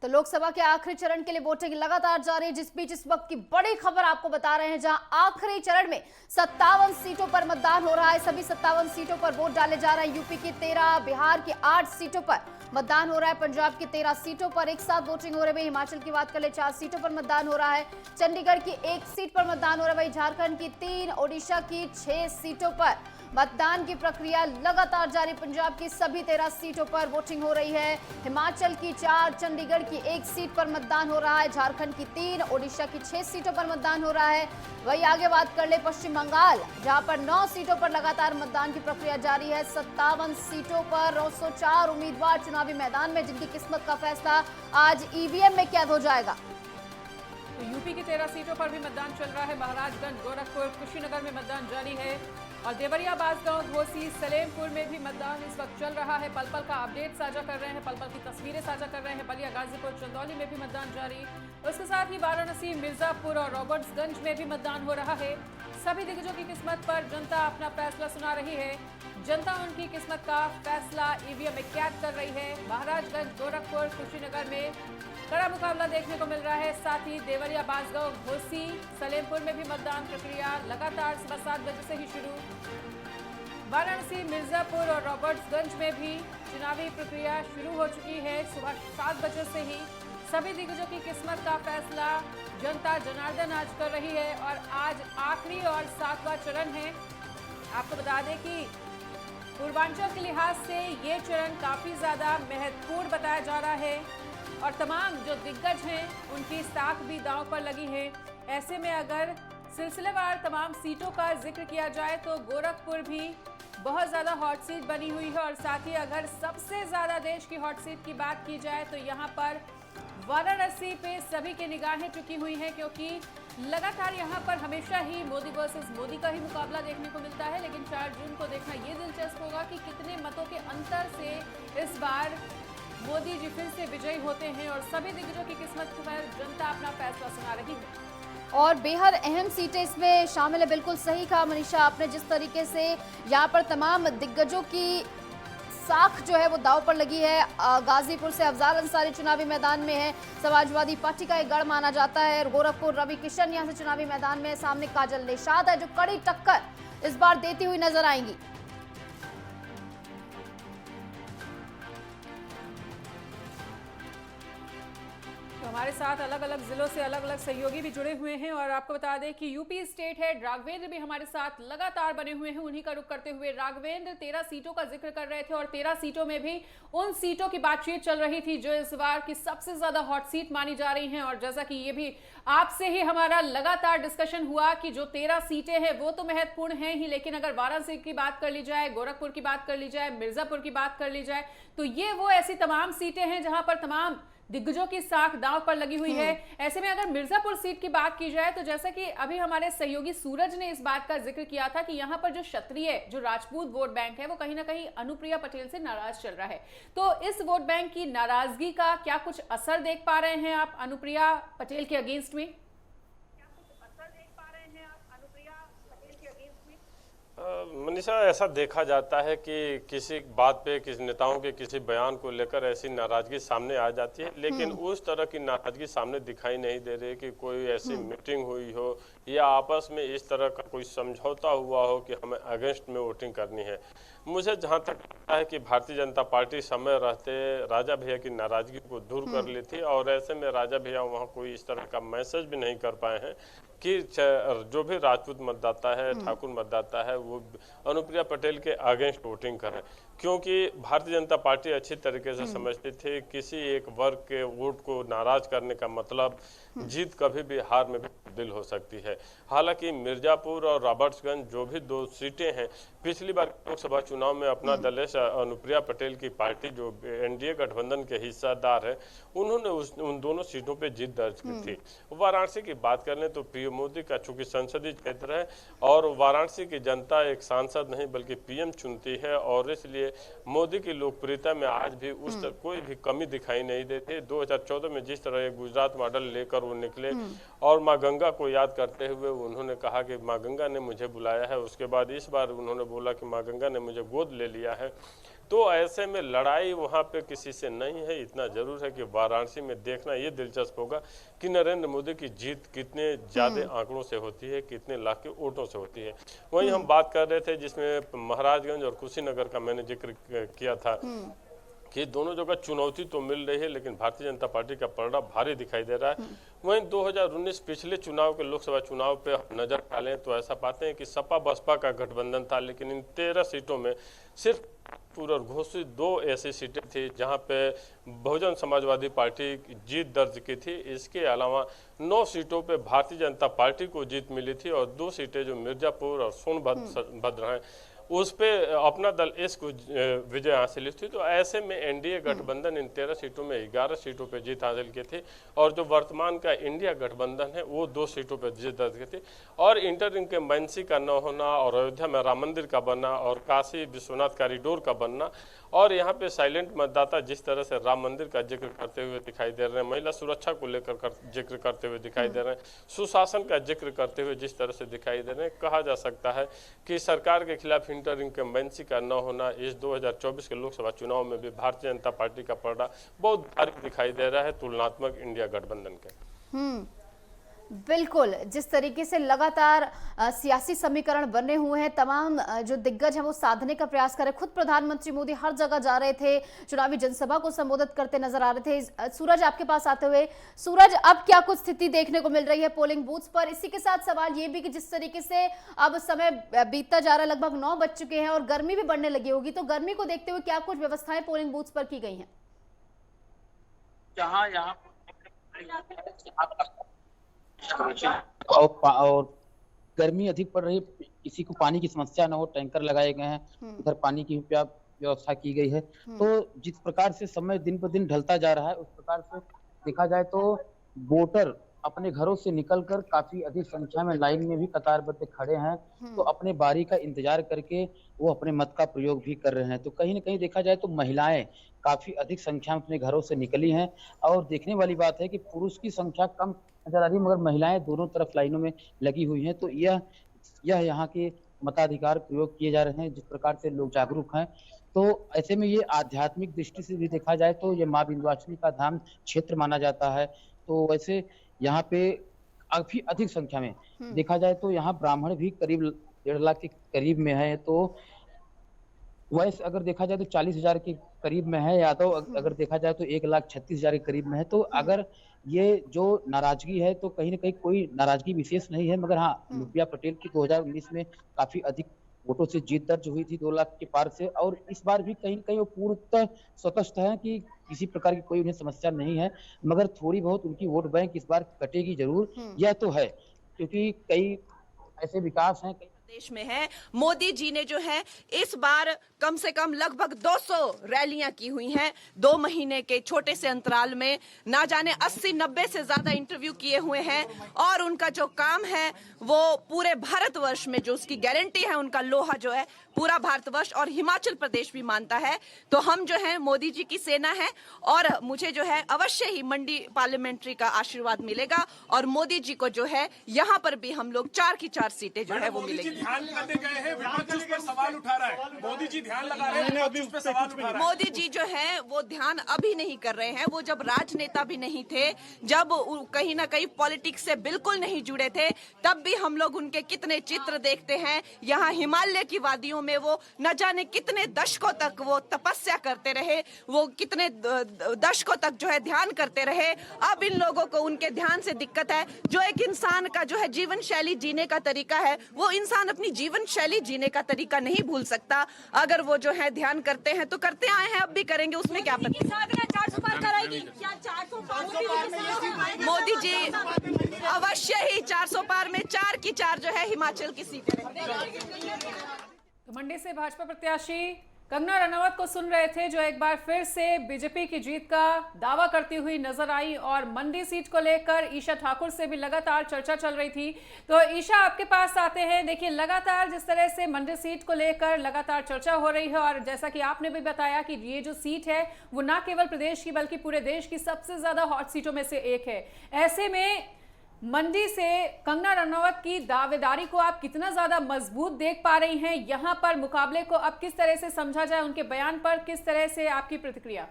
तो लोकसभा के आखिरी चरण के लिए वोटिंग लगातार जारी है, जिस बीच इस वक्त की बड़ी खबर आपको बता रहे हैं, जहां आखिरी चरण में 57 सीटों पर मतदान हो रहा है। सभी 57 सीटों पर वोट डाले जा रहे हैं। यूपी की 13, बिहार की 8 सीटों पर मतदान हो रहा है। पंजाब की 13 सीटों पर एक साथ वोटिंग हो रही है। हिमाचल की बात कर ले, 4 सीटों पर मतदान हो रहा है। चंडीगढ़ की 1 सीट पर मतदान हो रहा है। वहीं झारखंड की 3, ओडिशा की 6 सीटों पर मतदान की प्रक्रिया लगातार जारी। पंजाब की सभी 13 सीटों पर वोटिंग हो रही है। हिमाचल की 4, चंडीगढ़ की 1 सीट पर मतदान हो रहा है। झारखंड की 3, ओडिशा की 6 सीटों पर मतदान हो रहा है। वहीं आगे बात कर ले पश्चिम बंगाल, जहां पर 9 सीटों पर लगातार मतदान की प्रक्रिया जारी है। 57 सीटों पर 904 उम्मीदवार चुनावी मैदान में, जिनकी किस्मत का फैसला आज ईवीएम में कैद हो जाएगा। तो यूपी की 13 सीटों पर भी मतदान चल रहा है। महाराजगंज, गोरखपुर, कुशीनगर में मतदान जारी है और देवरिया, बांसगांव, घोसी, सलेमपुर में भी मतदान इस वक्त चल रहा है। पल पल का अपडेट साझा कर रहे हैं, पल पल की तस्वीरें साझा कर रहे हैं। बलिया, गाजीपुर, चंदौली में भी मतदान जारी। उसके साथ ही वाराणसी, मिर्जापुर और रॉबर्ट्सगंज में भी मतदान हो रहा है। सभी दिग्गजों की किस्मत पर जनता अपना फैसला सुना रही है। जनता उनकी किस्मत का फैसला ईवीएम में कैद कर रही है। महाराजगंज, गोरखपुर, कुशीनगर में कड़ा मुकाबला देखने को मिल रहा है। साथ ही देवरिया, बांसगांव, घोसी, सलेमपुर में भी मतदान प्रक्रिया लगातार सुबह 7 बजे से ही शुरू। वाराणसी, मिर्जापुर और रॉबर्ट्सगंज में भी चुनावी प्रक्रिया शुरू हो चुकी है। सुबह 7 बजे से ही सभी दिग्गजों की किस्मत का फैसला जनता जनार्दन आज कर रही है और आज आखिरी और 7वां चरण है। आपको बता दें कि पूर्वांचल के लिहाज से ये चरण काफी ज्यादा महत्वपूर्ण बताया जा रहा है और तमाम जो दिग्गज हैं उनकी साख भी दांव पर लगी है। ऐसे में अगर सिलसिलेवार तमाम सीटों का जिक्र किया जाए तो गोरखपुर भी बहुत ज़्यादा हॉट सीट बनी हुई है और साथ ही अगर सबसे ज़्यादा देश की हॉट सीट की बात की जाए तो यहाँ पर वाराणसी पे सभी की निगाहें टिकी हुई हैं, क्योंकि लगातार यहाँ पर हमेशा ही मोदी वर्सेस मोदी का ही मुकाबला देखने को मिलता है। लेकिन 4 जून को देखना ये दिलचस्प होगा कि कितने मतों के अंतर से इस बार मोदी जी फिर से विजयी होते हैं और सभी दिग्गजों की किस्मत पर जनता अपना फैसला सुना रही है। और बेहद अहम सीटें इसमें शामिल है। बिल्कुल सही कहा मनीषा आपने, जिस तरीके से यहाँ पर तमाम दिग्गजों की साख जो है वो दाव पर लगी है। गाजीपुर से अफजाल अंसारी चुनावी मैदान में है, समाजवादी पार्टी का एक गढ़ माना जाता है। गोरखपुर, रवि किशन यहाँ से चुनावी मैदान में है। सामने काजल निषाद है जो कड़ी टक्कर इस बार देती हुई नजर आएंगी। हमारे साथ अलग अलग जिलों से अलग अलग सहयोगी भी जुड़े हुए हैं और आपको बता दें कि यूपी स्टेट हेड राघवेंद्र भी हमारे साथ लगातार बने हुए हैं। उन्हीं का रुख करते हुए राघवेंद्र 13 सीटों का जिक्र कर रहे थे और 13 सीटों में भी उन सीटों की बातचीत चल रही थी जो इस बार की सबसे ज्यादा हॉट सीट मानी जा रही हैं। और जैसा कि ये भी आपसे ही हमारा लगातार डिस्कशन हुआ कि जो 13 सीटें हैं वो तो महत्वपूर्ण हैं ही, लेकिन अगर वाराणसी की बात कर ली जाए, गोरखपुर की बात कर ली जाए, मिर्जापुर की बात कर ली जाए, तो ये वो ऐसी तमाम सीटें हैं जहां पर तमाम दिग्गजों की साख दांव पर लगी हुई है। ऐसे में अगर मिर्जापुर सीट की बात की जाए तो जैसा कि अभी हमारे सहयोगी सूरज ने इस बात का जिक्र किया था कि यहाँ पर जो क्षत्रिय, जो राजपूत वोट बैंक है वो कहीं ना कहीं अनुप्रिया पटेल से नाराज चल रहा है। तो इस वोट बैंक की नाराजगी का क्या कुछ असर देख पा रहे हैं आप अनुप्रिया पटेल के अगेंस्ट में? मनीषा, ऐसा देखा जाता है कि किसी बात पे, किसी नेताओं के किसी बयान को लेकर ऐसी नाराजगी सामने आ जाती है, लेकिन उस तरह की नाराजगी सामने दिखाई नहीं दे रही कि कोई ऐसी मीटिंग हुई हो या आपस में इस तरह का कोई समझौता हुआ हो कि हमें अगेंस्ट में वोटिंग करनी है। मुझे जहां तक लगता है कि भारतीय जनता पार्टी समय रहते राजा भैया की नाराजगी को दूर कर ली थी और ऐसे में राजा भैया वहां कोई इस तरह का मैसेज भी नहीं कर पाए हैं कि जो भी राजपूत मतदाता है, ठाकुर मतदाता है, वो अनुप्रिया पटेल के अगेंस्ट वोटिंग करें, क्योंकि भारतीय जनता पार्टी अच्छी तरीके से समझती थी किसी एक वर्ग के वोट को नाराज करने का मतलब जीत कभी भी हार में भी तब्दील हो सकती है। हालांकि मिर्जापुर और रॉबर्ट्सगंज जो भी 2 सीटें हैं, पिछली बार लोकसभा चुनाव में अपना दलेश अनुप्रिया पटेल की पार्टी जो एनडीए गठबंधन के हिस्सेदार है, उन्होंने उन दोनों सीटों पे जीत दर्ज की थी। वाराणसी की बात करें तो पीएम मोदी का चूंकि संसदीय क्षेत्र है और वाराणसी की जनता एक सांसद नहीं बल्कि पीएम चुनती है, और इसलिए मोदी की लोकप्रियता में आज भी उस कोई भी कमी दिखाई नहीं देती। 2014 में जिस तरह एक गुजरात मॉडल लेकर वो निकले और माँ गंगा को याद करते हुए उन्होंने कहा कि माँ गंगा ने मुझे बुलाया है, उसके बाद इस बार उन्होंने बोला कि माँ गंगा ने मुझे गोद ले लिया है। तो ऐसे में लड़ाई वहाँ पे किसी से नहीं है। इतना जरूर है कि वाराणसी में देखना ये दिलचस्प होगा कि नरेंद्र मोदी की जीत कितने ज्यादा आंकड़ों से होती है, कितने लाख के वोटों से होती है। वहीं हम बात कर रहे थे जिसमें महाराजगंज और कुशीनगर का मैंने जिक्र किया था कि दोनों जगह चुनौती तो मिल रही है, लेकिन भारतीय जनता पार्टी का पलड़ा भारी दिखाई दे रहा है। वहीं 2019 पिछले चुनाव के लोकसभा चुनाव पे नजर डालें तो ऐसा पाते हैं कि सपा बसपा का गठबंधन था, लेकिन इन 13 सीटों में सिर्फ पूर्व घोषित 2 ऐसी सीटें थी जहां पे बहुजन समाजवादी पार्टी जीत दर्ज की थी। इसके अलावा 9 सीटों पे भारतीय जनता पार्टी को जीत मिली थी और 2 सीटें जो मिर्जापुर और सोनभद्र हैं उस पे अपना दल इसको विजय हासिल हुई थी। तो ऐसे में एनडीए गठबंधन इन 13 सीटों में 11 सीटों पे जीत हासिल की थी और जो वर्तमान का इंडिया गठबंधन है वो 2 सीटों पे जीत दर्ज की थी। और इंटर इनकम्बेंसी का न होना और अयोध्या में राम मंदिर का बनना और काशी विश्वनाथ कॉरिडोर का बनना और यहाँ पे साइलेंट मतदाता जिस तरह से राम मंदिर का जिक्र करते हुए दिखाई दे रहे हैं, महिला सुरक्षा को लेकर जिक्र करते हुए दिखाई दे रहे हैं, सुशासन का जिक्र करते हुए जिस तरह से दिखाई दे रहे हैं, कहा जा सकता है कि सरकार के खिलाफ इंटर इनकम्बेंसी का न होना इस 2024 के लोकसभा चुनाव में भी भारतीय जनता पार्टी का पलड़ा बहुत भारी दिखाई दे रहा है तुलनात्मक इंडिया गठबंधन के। बिल्कुल, जिस तरीके से लगातार सियासी समीकरण बने हुए हैं, तमाम जो दिग्गज हैं वो साधने का प्रयास कर रहे हैं। खुद प्रधानमंत्री मोदी हर जगह जा रहे थे, चुनावी जनसभा को संबोधित करते नजर आ रहे थे। सूरज आपके पास आते हुए, सूरज अब क्या कुछ स्थिति देखने को मिल रही है पोलिंग बूथ्स पर? इसी के साथ सवाल ये भी कि जिस तरीके से अब समय बीतता जा रहा है, लगभग 9 बज चुके हैं और गर्मी भी बढ़ने लगी होगी, तो गर्मी को देखते हुए क्या कुछ व्यवस्थाएं पोलिंग बूथ्स पर की गई हैं? और गर्मी अधिक पड़ रही है, किसी को पानी की समस्या ना हो, टैंकर लगाए गए हैं, उधर पानी की व्यवस्था की गई है। तो जिस प्रकार से समय दिन पर दिन ढलता जा रहा है उस प्रकार से देखा जाए तो वोटर अपने घरों से निकलकर काफी अधिक संख्या में लाइन में भी कतारबद्ध खड़े हैं, तो अपने बारी का इंतजार करके वो अपने मत का प्रयोग भी कर रहे हैं। तो कहीं ना कहीं देखा जाए तो महिलाएं काफी अधिक संख्या में अपने घरों से निकली हैं और देखने वाली बात है कि पुरुष की संख्या कम नजर आ रही है मगर महिलाएं दोनों तरफ लाइनों में लगी हुई हैं। तो यह यहाँ के मताधिकार प्रयोग किए जा रहे हैं, जिस प्रकार से लोग जागरूक हैं। तो ऐसे में ये आध्यात्मिक दृष्टि से भी देखा जाए तो ये माँ विंध्यवासिनी का धाम क्षेत्र माना जाता है। तो वैसे यहाँ पे काफी अधिक संख्या में देखा जाए तो यहाँ ब्राह्मण भी करीब 1.5 लाख के करीब में है। तो वैसे अगर देखा जाए तो 40,000 के करीब में है, यादव अगर देखा जाए तो 1,36,000 के करीब में है। तो अगर ये जो नाराजगी है तो कहीं ना कहीं कोई नाराजगी विशेष नहीं है, मगर हाँ अनुप्रिया पटेल की 2019 में काफी अधिक वोटों से जीत दर्ज हुई थी 2 लाख के पार से, और इस बार भी कहीं कहीं वो पूर्णतः स्पष्ट है कि किसी प्रकार की कोई उन्हें समस्या नहीं है, मगर थोड़ी बहुत उनकी वोट बैंक इस बार कटेगी जरूर, यह तो है, क्योंकि कई ऐसे विकास हैं देश में है। मोदी जी ने जो है इस बार कम से कम लगभग 200 रैलियां की हुई हैं 2 महीने के छोटे से अंतराल में, ना जाने 80-90 से ज्यादा इंटरव्यू किए हुए हैं और उनका जो काम है वो पूरे भारतवर्ष में जो उसकी गारंटी है, उनका लोहा जो है पूरा भारतवर्ष और हिमाचल प्रदेश भी मानता है। तो हम जो है मोदी जी की सेना है और मुझे जो है अवश्य ही मंडी पार्लियामेंट्री का आशीर्वाद मिलेगा और मोदी जी को जो है यहाँ पर भी हम लोग 4 की 4 सीटें जो है वो मिलेगी। ध्यान करने गए हैं, विपक्ष उस पर सवाल उठा रहा है, मोदी जी ध्यान लगा रहे हैं, अभी उस पर सवाल उठा रहा है। मोदी जी जो है वो ध्यान अभी नहीं कर रहे हैं, वो जब राजनेता भी नहीं थे, जब कहीं ना कहीं पॉलिटिक्स से बिल्कुल नहीं जुड़े थे, तब भी हम लोग उनके कितने चित्र देखते हैं। यहाँ हिमालय की वादियों में वो न जाने कितने दशकों तक वो तपस्या करते रहे, वो कितने दशकों तक जो है ध्यान करते रहे। अब इन लोगों को उनके ध्यान से दिक्कत है। जो एक इंसान का जो है जीवन शैली जीने का तरीका है, वो इंसान अपनी जीवन शैली जीने का तरीका नहीं भूल सकता। अगर वो जो है ध्यान करते हैं तो करते आए हैं, अब भी करेंगे, उसमें क्या पता। 400 पार कराएगी क्या? 400 मोदी जी अवश्य ही 400 पार में 4 की 4 जो है हिमाचल की सीटें। तो मंडी से भाजपा प्रत्याशी कंगना रनौत को सुन रहे थे, जो एक बार फिर से बीजेपी की जीत का दावा करती हुई नजर आई और मंडी सीट को लेकर ईशा ठाकुर से भी लगातार चर्चा चल रही थी। तो ईशा, आपके पास आते हैं। देखिए, लगातार जिस तरह से मंडी सीट को लेकर लगातार चर्चा हो रही है और जैसा कि आपने भी बताया कि ये जो सीट है वो ना केवल प्रदेश की बल्कि पूरे देश की सबसे ज्यादा हॉट सीटों में से एक है। ऐसे में मंडी से कंगना रनौत की दावेदारी को आप कितना ज्यादा मजबूत देख पा रही हैं? यहां पर मुकाबले को अब किस तरह से समझा जाए, उनके बयान पर किस तरह से आपकी प्रतिक्रिया?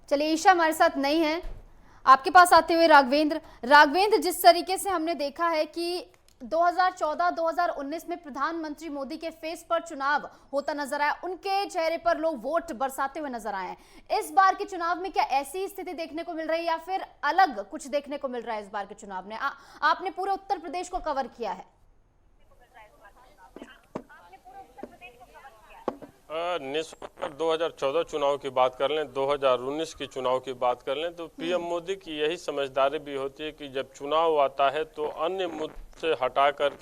चलिए, ईशा हमारे साथ नहीं है, आपके पास आते हुए राघवेंद्र, जिस तरीके से हमने देखा है कि 2014-2019 में प्रधानमंत्री मोदी के फेस पर चुनाव होता नजर आया, उनके चेहरे पर लोग वोट बरसाते हुए नजर आए हैं। इस बार के चुनाव में क्या ऐसी स्थिति देखने को मिल रही है या फिर अलग कुछ देखने को मिल रहा है? इस बार के चुनाव में आपने पूरे उत्तर प्रदेश को कवर किया है। निष्पक्ष 2014 चुनाव की बात कर लें, 2019 की चुनाव की बात कर लें, तो पीएम मोदी की यही समझदारी भी होती है कि जब चुनाव आता है तो अन्य मुद्दे से हटाकर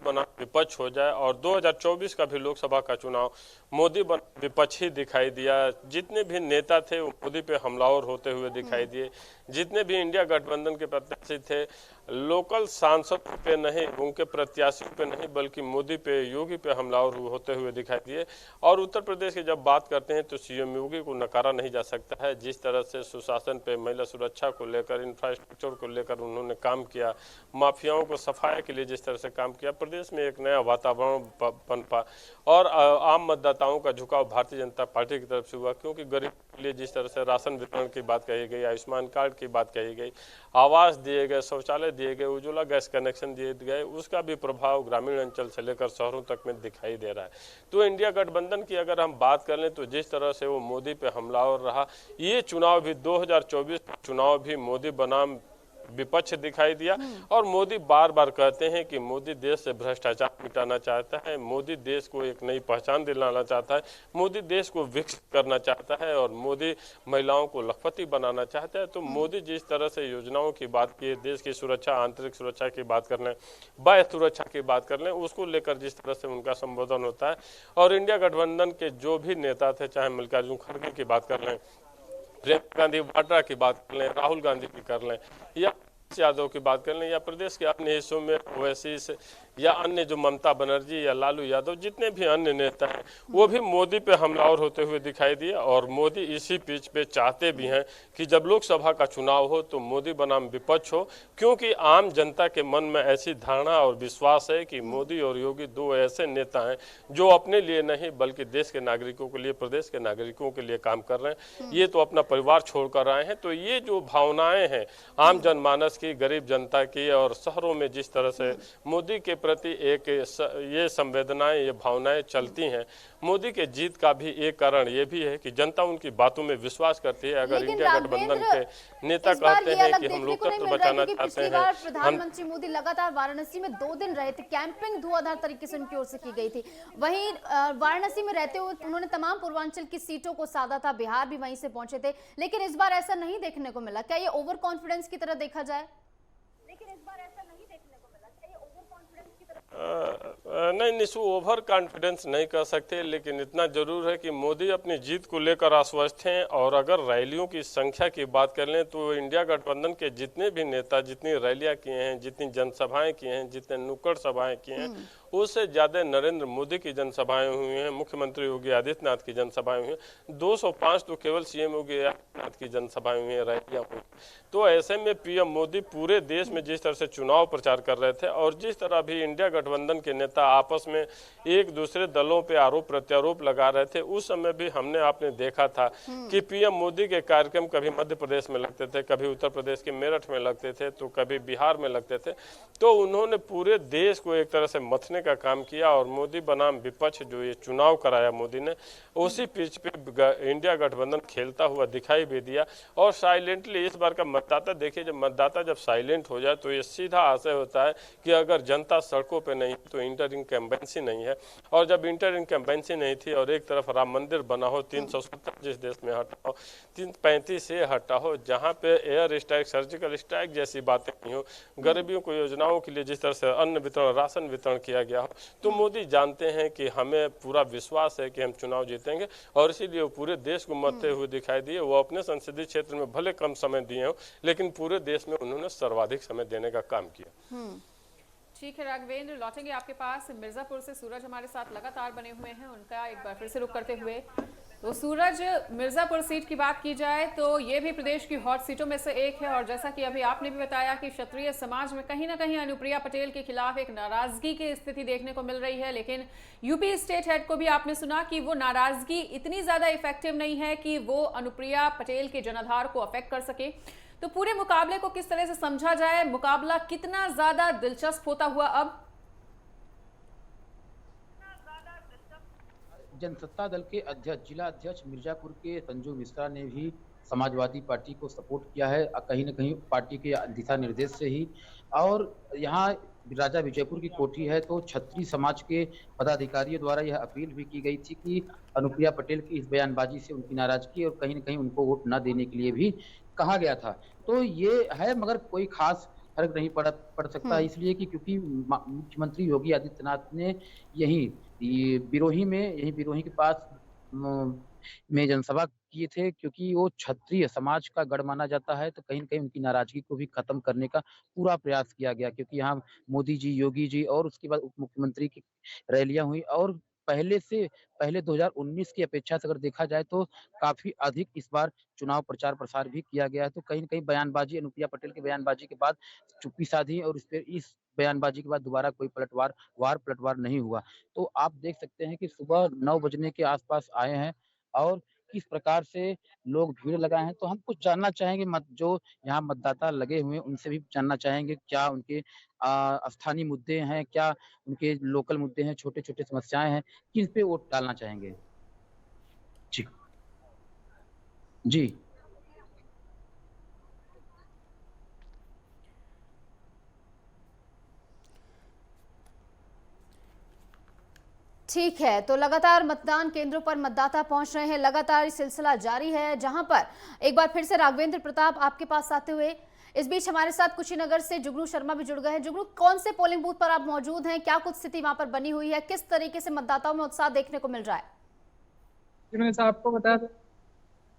बना विपक्ष हो जाए। और 2024 का भी लोकसभा का चुनाव मोदी विपक्ष ही दिखाई दिया। जितने भी नेता थे वो मोदी पे हमलावर होते हुए दिखाई दिए। जितने भी इंडिया गठबंधन के प्रत्याशी थे, लोकल सांसदों पे नहीं, उनके प्रत्याशियों पे नहीं, बल्कि मोदी पे, योगी पे हमलावर होते हुए दिखाई दिए। और उत्तर प्रदेश की जब बात करते हैं तो सीएम योगी को नकारा नहीं जा सकता है। जिस तरह से सुशासन पे, महिला सुरक्षा को लेकर, इंफ्रास्ट्रक्चर को लेकर उन्होंने काम किया, माफियाओं को सफाया के लिए जिस तरह से काम किया, प्रदेश में एक नया वातावरण बन पा और आम मतदाताओं का झुकाव भारतीय जनता पार्टी की तरफ से हुआ। क्योंकि गरीब के लिए जिस तरह से राशन वितरण की बात कही गई, आयुष्मान कार्ड की बात कही गई, आवास दिए गए, शौचालय दिए गए, उज्ज्वला गैस कनेक्शन दिए गए, उसका भी प्रभाव ग्रामीण अंचल से लेकर शहरों तक में दिखाई दे रहा है। तो इंडिया गठबंधन की अगर हम बात कर लें तो जिस तरह से वो मोदी पे हमलावर रहा, ये चुनाव भी 2024 चुनाव भी मोदी बनाम विपक्ष दिखाई दिया। और मोदी बार बार कहते हैं कि मोदी देश से भ्रष्टाचार मिटाना चाहता है, मोदी देश को एक नई पहचान दिलाना चाहता है, मोदी देश को विकसित करना चाहता है और मोदी महिलाओं को लखपति बनाना चाहता है। तो मोदी जिस तरह से योजनाओं की बात की, देश की सुरक्षा, आंतरिक सुरक्षा की बात कर लें, बाह्य सुरक्षा की बात कर लें, उसको लेकर जिस तरह से उनका संबोधन होता है। और इंडिया गठबंधन के जो भी नेता थे, चाहे मल्लिकार्जुन खड़गे की बात कर लें, प्रियंका गांधी वाड्रा की बात कर लें, राहुल गांधी की कर लें, या यादव की बात कर लें, या प्रदेश के अन्य हिस्सों में ओवैसी से या अन्य जो ममता बनर्जी या लालू यादव, जितने भी अन्य नेता हैं, वो भी मोदी पे हमलावर होते हुए दिखाई दिए। और मोदी इसी पिच पे चाहते भी हैं कि जब लोकसभा का चुनाव हो तो मोदी बनाम विपक्ष हो, क्योंकि आम जनता के मन में ऐसी धारणा और विश्वास है कि मोदी और योगी दो ऐसे नेता हैं जो अपने लिए नहीं बल्कि देश के नागरिकों के लिए, प्रदेश के नागरिकों के लिए काम कर रहे हैं। ये तो अपना परिवार छोड़कर आए हैं। तो ये जो भावनाएं हैं आम जनमानस की, गरीब जनता की, और शहरों में जिस तरह से मोदी के प्रति एक ये संवेदनाएं, ये भावनाएं चलती हैं, मोदी के जीत का भी एक कारण ये भी है कि जनता उनकी बातों में विश्वास करती है। अगर इंडिया गठबंधन के नेता कहते हैं कि हम लोकतंत्र बचाना चाहते हैं, प्रधानमंत्री मोदी लगातार वाराणसी में 2 दिन रहे थे, कैंपिंग धुआंधार तरीके से उनकी ओर से की गई थी। वहीं वाराणसी में रहते हुए उन्होंने तमाम पूर्वांचल की सीटों को साधा था, बिहार भी वहीं से पहुंचे थे, लेकिन इस बार ऐसा नहीं देखने को मिला। क्या ये ओवर कॉन्फिडेंस की तरह देखा जाए? नहीं निशु, ओवर कॉन्फिडेंस नहीं कर सकते, लेकिन इतना जरूर है कि मोदी अपनी जीत को लेकर आश्वस्त हैं। और अगर रैलियों की संख्या की बात कर लें तो इंडिया गठबंधन के जितने भी नेता जितनी रैलियां किए हैं, जितनी जनसभाएं की हैं, जितने नुक्कड़ सभाएं की हैं, उससे ज्यादा नरेंद्र मोदी की जनसभाएं हुई हैं, मुख्यमंत्री योगी आदित्यनाथ की जनसभाएं हुई हैं। 205 तो केवल सीएम योगी आदित्यनाथ की जनसभाएं हुई हैं, रैलियां हुई। तो ऐसे में पीएम मोदी पूरे देश में जिस तरह से चुनाव प्रचार कर रहे थे और जिस तरह भी इंडिया गठबंधन के नेता आपस में एक दूसरे दलों पे आरोप प्रत्यारोप लगा रहे थे, उस समय भी आपने देखा था कि पीएम मोदी के कार्यक्रम कभी मध्य प्रदेश में लगते थे, कभी उत्तर प्रदेश के मेरठ में लगते थे, तो कभी बिहार में लगते थे। तो उन्होंने पूरे देश को एक तरह से मथने का काम किया। और मोदी बनाम विपक्ष जो ये चुनाव कराया मोदी ने, उसी पिच पे इंडिया गठबंधन खेलता हुआ दिखाई भी दिया। और साइलेंटली इस बार का मतदाता देखिए, जब मतदाता जब साइलेंट हो जाए तो ये सीधा आशय होता है कि अगर जनता सड़कों पे नहीं तो इंटरिम कैंपेन इनकम्बेंसी नहीं है। और जब इंटर इनकम्बेंसी नहीं थी और एक तरफ राम मंदिर बना हो, 370 जिस देश में हटा हो, 335 से हटा हो, जहाँ पे एयर स्ट्राइक, सर्जिकल स्ट्राइक जैसी बातें नहीं हो, गरीबियों को योजनाओं के लिए जिस तरह से अन्न वितरण, राशन वितरण किया गया हो, तो मोदी जानते हैं कि हमें पूरा विश्वास है कि हम चुनाव जीतेंगे और इसीलिए वो पूरे देश को मरते हुए दिखाई दिए। वो अपने संसदीय क्षेत्र में भले कम समय दिए हो, लेकिन पूरे देश में उन्होंने सर्वाधिक समय देने का काम किया। ठीक है राघवेंद्र, लौटेंगे आपके पास। मिर्जापुर से सूरज हमारे साथ लगातार बने हुए हैं, उनका एक बार फिर से रुख करते हुए। तो सूरज, मिर्जापुर सीट की बात की जाए तो ये भी प्रदेश की हॉट सीटों में से एक है और जैसा कि अभी आपने भी बताया कि क्षत्रिय समाज में कहीं ना कहीं अनुप्रिया पटेल के खिलाफ एक नाराजगी की स्थिति देखने को मिल रही है, लेकिन यूपी स्टेट हेड को भी आपने सुना कि वो नाराजगी इतनी ज्यादा इफेक्टिव नहीं है कि वो अनुप्रिया पटेल के जनाधार को अफेक्ट कर सके। तो पूरे मुकाबले को किस तरह से समझा जाए, मुकाबला कितना ज्यादा दिलचस्प होता हुआ अब? जनसत्ता दल के अध्यक्ष, जिला अध्यक्ष मिर्जापुर के संजू मिश्रा ने भी समाजवादी पार्टी को सपोर्ट किया है, कहीं न कहीं पार्टी के दिशा निर्देश से ही। और यहाँ राजा विजयपुर की कोठी है, तो क्षत्रिय समाज के पदाधिकारियों द्वारा यह अपील भी की गई थी कि अनुप्रिया पटेल की इस बयानबाजी से उनकी नाराजगी और कहीं न कहीं उनको वोट न देने के लिए भी कहा गया था। तो ये है, मगर कोई खास फर्क नहीं पड़ सकता, इसलिए कि क्योंकि मुख्यमंत्री योगी आदित्यनाथ ने यही बिरोही के पास में जनसभा किए थे, क्योंकि वो क्षत्रिय समाज का गढ़ माना जाता है। तो कहीं न कहीं उनकी नाराजगी को भी खत्म करने का पूरा प्रयास किया गया, क्योंकि यहाँ मोदी जी, योगी जी और उसके बाद उप मुख्यमंत्री की रैलियां हुई और पहले 2019 की अपेक्षा से अगर देखा जाए तो काफी अधिक इस बार चुनाव प्रचार प्रसार भी किया गया है। तो कहीं न कहीं बयानबाजी, अनुप्रिया पटेल की बयानबाजी के बाद चुप्पी साधी और इस बयानबाजी के बाद दोबारा कोई पलटवार नहीं हुआ। तो आप देख सकते हैं कि सुबह 9 बजने के आसपास आए हैं और किस प्रकार से लोग भीड़ लगाए हैं। तो हम कुछ जानना चाहेंगे, जो यहाँ मतदाता लगे हुए हैं उनसे भी जानना चाहेंगे, क्या उनके स्थानीय मुद्दे हैं, क्या उनके लोकल मुद्दे हैं, छोटे-छोटे समस्याएं हैं, किस पे वोट डालना चाहेंगे? जी। जी। ठीक है, तो लगातार मतदान केंद्रों पर मतदाता पहुंच रहे हैं, लगातार ये सिलसिला जारी है, जहां पर एक बार फिर से राघवेंद्र प्रताप आपके पास आते हुए, इस बीच हमारे साथ कुशीनगर से जुगनू शर्मा भी जुड़ गए हैं। जुगनू, कौन से पोलिंग बूथ पर आप मौजूद हैं, क्या कुछ स्थिति वहां पर बनी हुई है, किस तरीके से मतदाताओं में उत्साह देखने को मिल रहा है? आपको बता दें,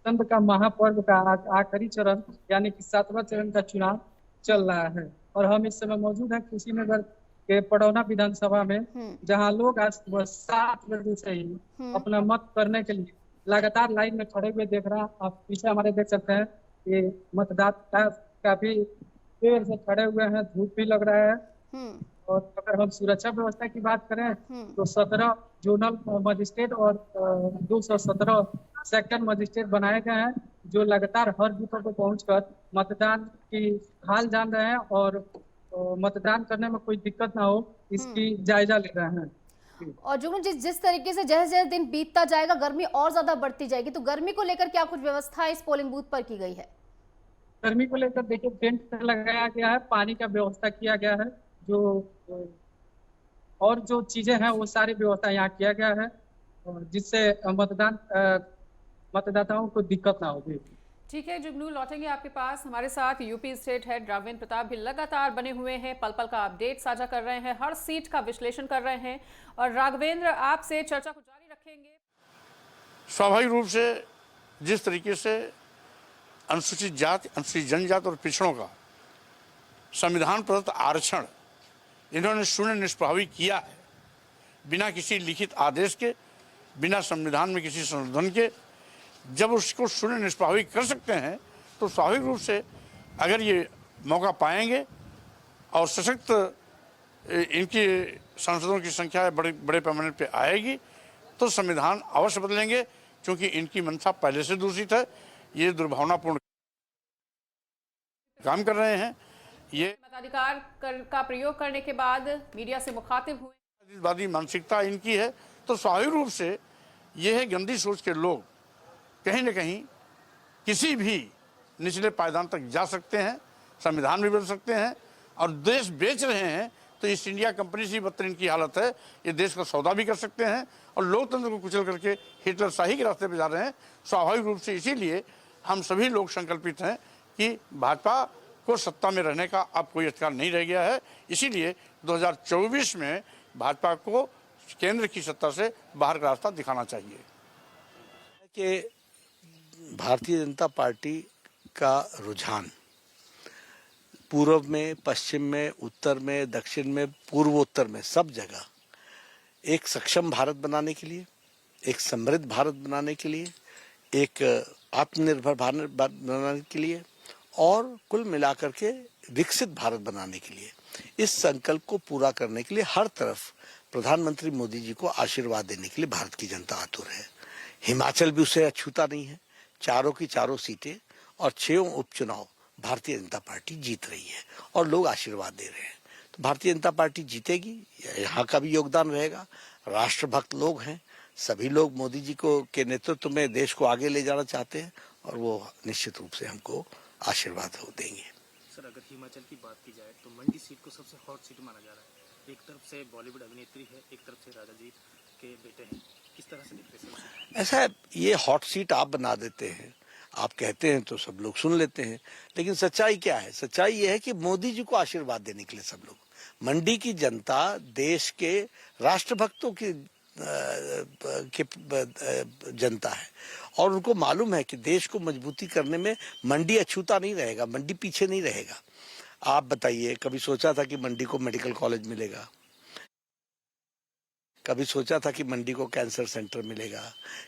तंत्र का महापर्व का आखिरी चरण यानी कि 7वां चरण का चुनाव चल रहा है और हम इस समय मौजूद हैं कुशीनगर के पडौना विधानसभा में, जहां लोग आज सुबह 7 बजे से ही अपना मत करने के लिए लगातार लाइन में खड़े हुए देख रहा। आप पीछे हमारे देख सकते हैं कि मतदाता काफी देर से खड़े हुए हैं, धूप भी लग रहा है। और अगर हम सुरक्षा व्यवस्था की बात करें तो 17 जोनल मजिस्ट्रेट और 217 सेक्टर मजिस्ट्रेट बनाए गए हैं, जो लगातार हर बूथों पर पहुंचकर मतदान की हाल जान रहे हैं और मतदान करने में कोई दिक्कत ना हो इसकी जायजा ले रहे हैं। और जुगनू, जिस तरीके से जैसे जैसे दिन बीतता जाएगा गर्मी और ज्यादा बढ़ती जाएगी, तो गर्मी को लेकर क्या कुछ व्यवस्था इस पोलिंग बूथ पर की गई है? गर्मी को लेकर देखिए टेंट लगाया गया है, पानी का व्यवस्था किया गया है, और जो चीजें हैं वो सारी व्यवस्था यहाँ किया गया है, जिससे मतदाताओं को दिक्कत ना होगी। ठीक है जुगनू, लौटेंगे आपके पास। हमारे साथ UP state head Raghavendra Pratap भी लगातार बने हुए हैं, पल पल का अपडेट साझा कर रहे हैं, हर सीट का विश्लेषण कर रहे हैं। और राघवेंद्र, आपसे चर्चा को जारी रखेंगे। स्वाभाविक रूप से जिस तरीके से अनुसूचित जाति, अनुसूचित जनजाति और पिछड़ों का संविधान प्रदत्त आरक्षण इन्होंने शून्य निष्प्रभावी किया है, बिना किसी लिखित आदेश के, बिना संविधान में किसी संशोधन के, जब उसको शून्य निष्प्रभावी कर सकते हैं तो स्वाभाविक रूप से अगर ये मौका पाएंगे और सशक्त इनकी सांसदों की संख्या बड़े पैमाने पे आएगी तो संविधान अवश्य बदलेंगे, क्योंकि इनकी मंशा पहले से दूषित है। ये दुर्भावनापूर्ण काम कर रहे हैं। ये मताधिकार का प्रयोग करने के बाद मीडिया से मुखातिब हुए, वादी मानसिकता इनकी है, तो स्वाभाविक रूप से ये है गंदी सोच के लोग कहीं न कहीं किसी भी निचले पायदान तक जा सकते हैं, संविधान भी बदल सकते हैं और देश बेच रहे हैं। तो ईस्ट इंडिया कंपनी से बदतर इनकी हालत है। ये देश का सौदा भी कर सकते हैं और लोकतंत्र को कुचल करके हिटलर शाही के रास्ते पर जा रहे हैं। स्वाभाविक रूप से इसीलिए हम सभी लोग संकल्पित हैं कि भाजपा को सत्ता में रहने का अब कोई अधिकार नहीं रह गया है। इसीलिए 2024 में भाजपा को केंद्र की सत्ता से बाहर का रास्ता दिखाना चाहिए। कि भारतीय जनता पार्टी का रुझान पूर्व में, पश्चिम में, उत्तर में, दक्षिण में, पूर्वोत्तर में, सब जगह एक सक्षम भारत बनाने के लिए, एक समृद्ध भारत बनाने के लिए, एक आत्मनिर्भर भारत बनाने के लिए और कुल मिलाकर के विकसित भारत बनाने के लिए, इस संकल्प को पूरा करने के लिए हर तरफ प्रधानमंत्री मोदी जी को आशीर्वाद देने के लिए भारत की जनता आतुर है। हिमाचल भी उसे अछूता नहीं है। चारों की चारों सीटें और 6 उपचुनाव भारतीय जनता पार्टी जीत रही है और लोग आशीर्वाद दे रहे हैं। तो भारतीय जनता पार्टी जीतेगी, यहाँ का भी योगदान रहेगा। राष्ट्रभक्त लोग हैं, सभी लोग मोदी जी को के नेतृत्व में देश को आगे ले जाना चाहते हैं और वो निश्चित रूप से हमको आशीर्वाद देंगे। सर, अगर हिमाचल की बात की जाए तो मंडी सीट को सबसे हॉट सीट माना जा रहा है। एक तरफ से बॉलीवुड अभिनेत्री है, एक तरफ से राजा जी के बेटे हैं। किस तरह से देखते हैं? ऐसा है, ये हॉट सीट आप बना देते हैं, आप कहते हैं तो सब लोग सुन लेते हैं, लेकिन सच्चाई क्या है? सच्चाई ये है कि मोदी जी को आशीर्वाद देने के लिए सब लोग, मंडी की जनता देश के राष्ट्रभक्तों की जनता है और उनको मालूम है कि देश को मजबूती करने में मंडी अछूता नहीं रहेगा, मंडी पीछे नहीं रहेगा। आप बताइए, कभी सोचा था कि मंडी को मेडिकल कॉलेज मिलेगा? कभी सोचा था कि मंडी को कैंसर सेंटर मिलेगा?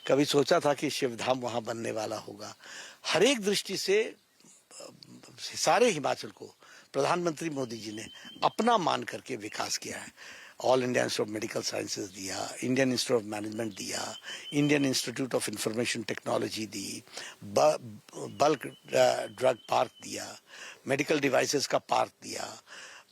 कभी सोचा था कि शिवधाम वहां बनने वाला होगा? हर एक दृष्टि से सारे हिमाचल को प्रधानमंत्री मोदी जी ने अपना मान करके विकास किया है। All India institute of medical sciences दिया, इंडियन इंस्टीट्यूट ऑफ मैनेजमेंट दिया, Indian institute of information technology the, bulk drug park दिया, मेडिकल डिवाइसेस का पार्क दिया,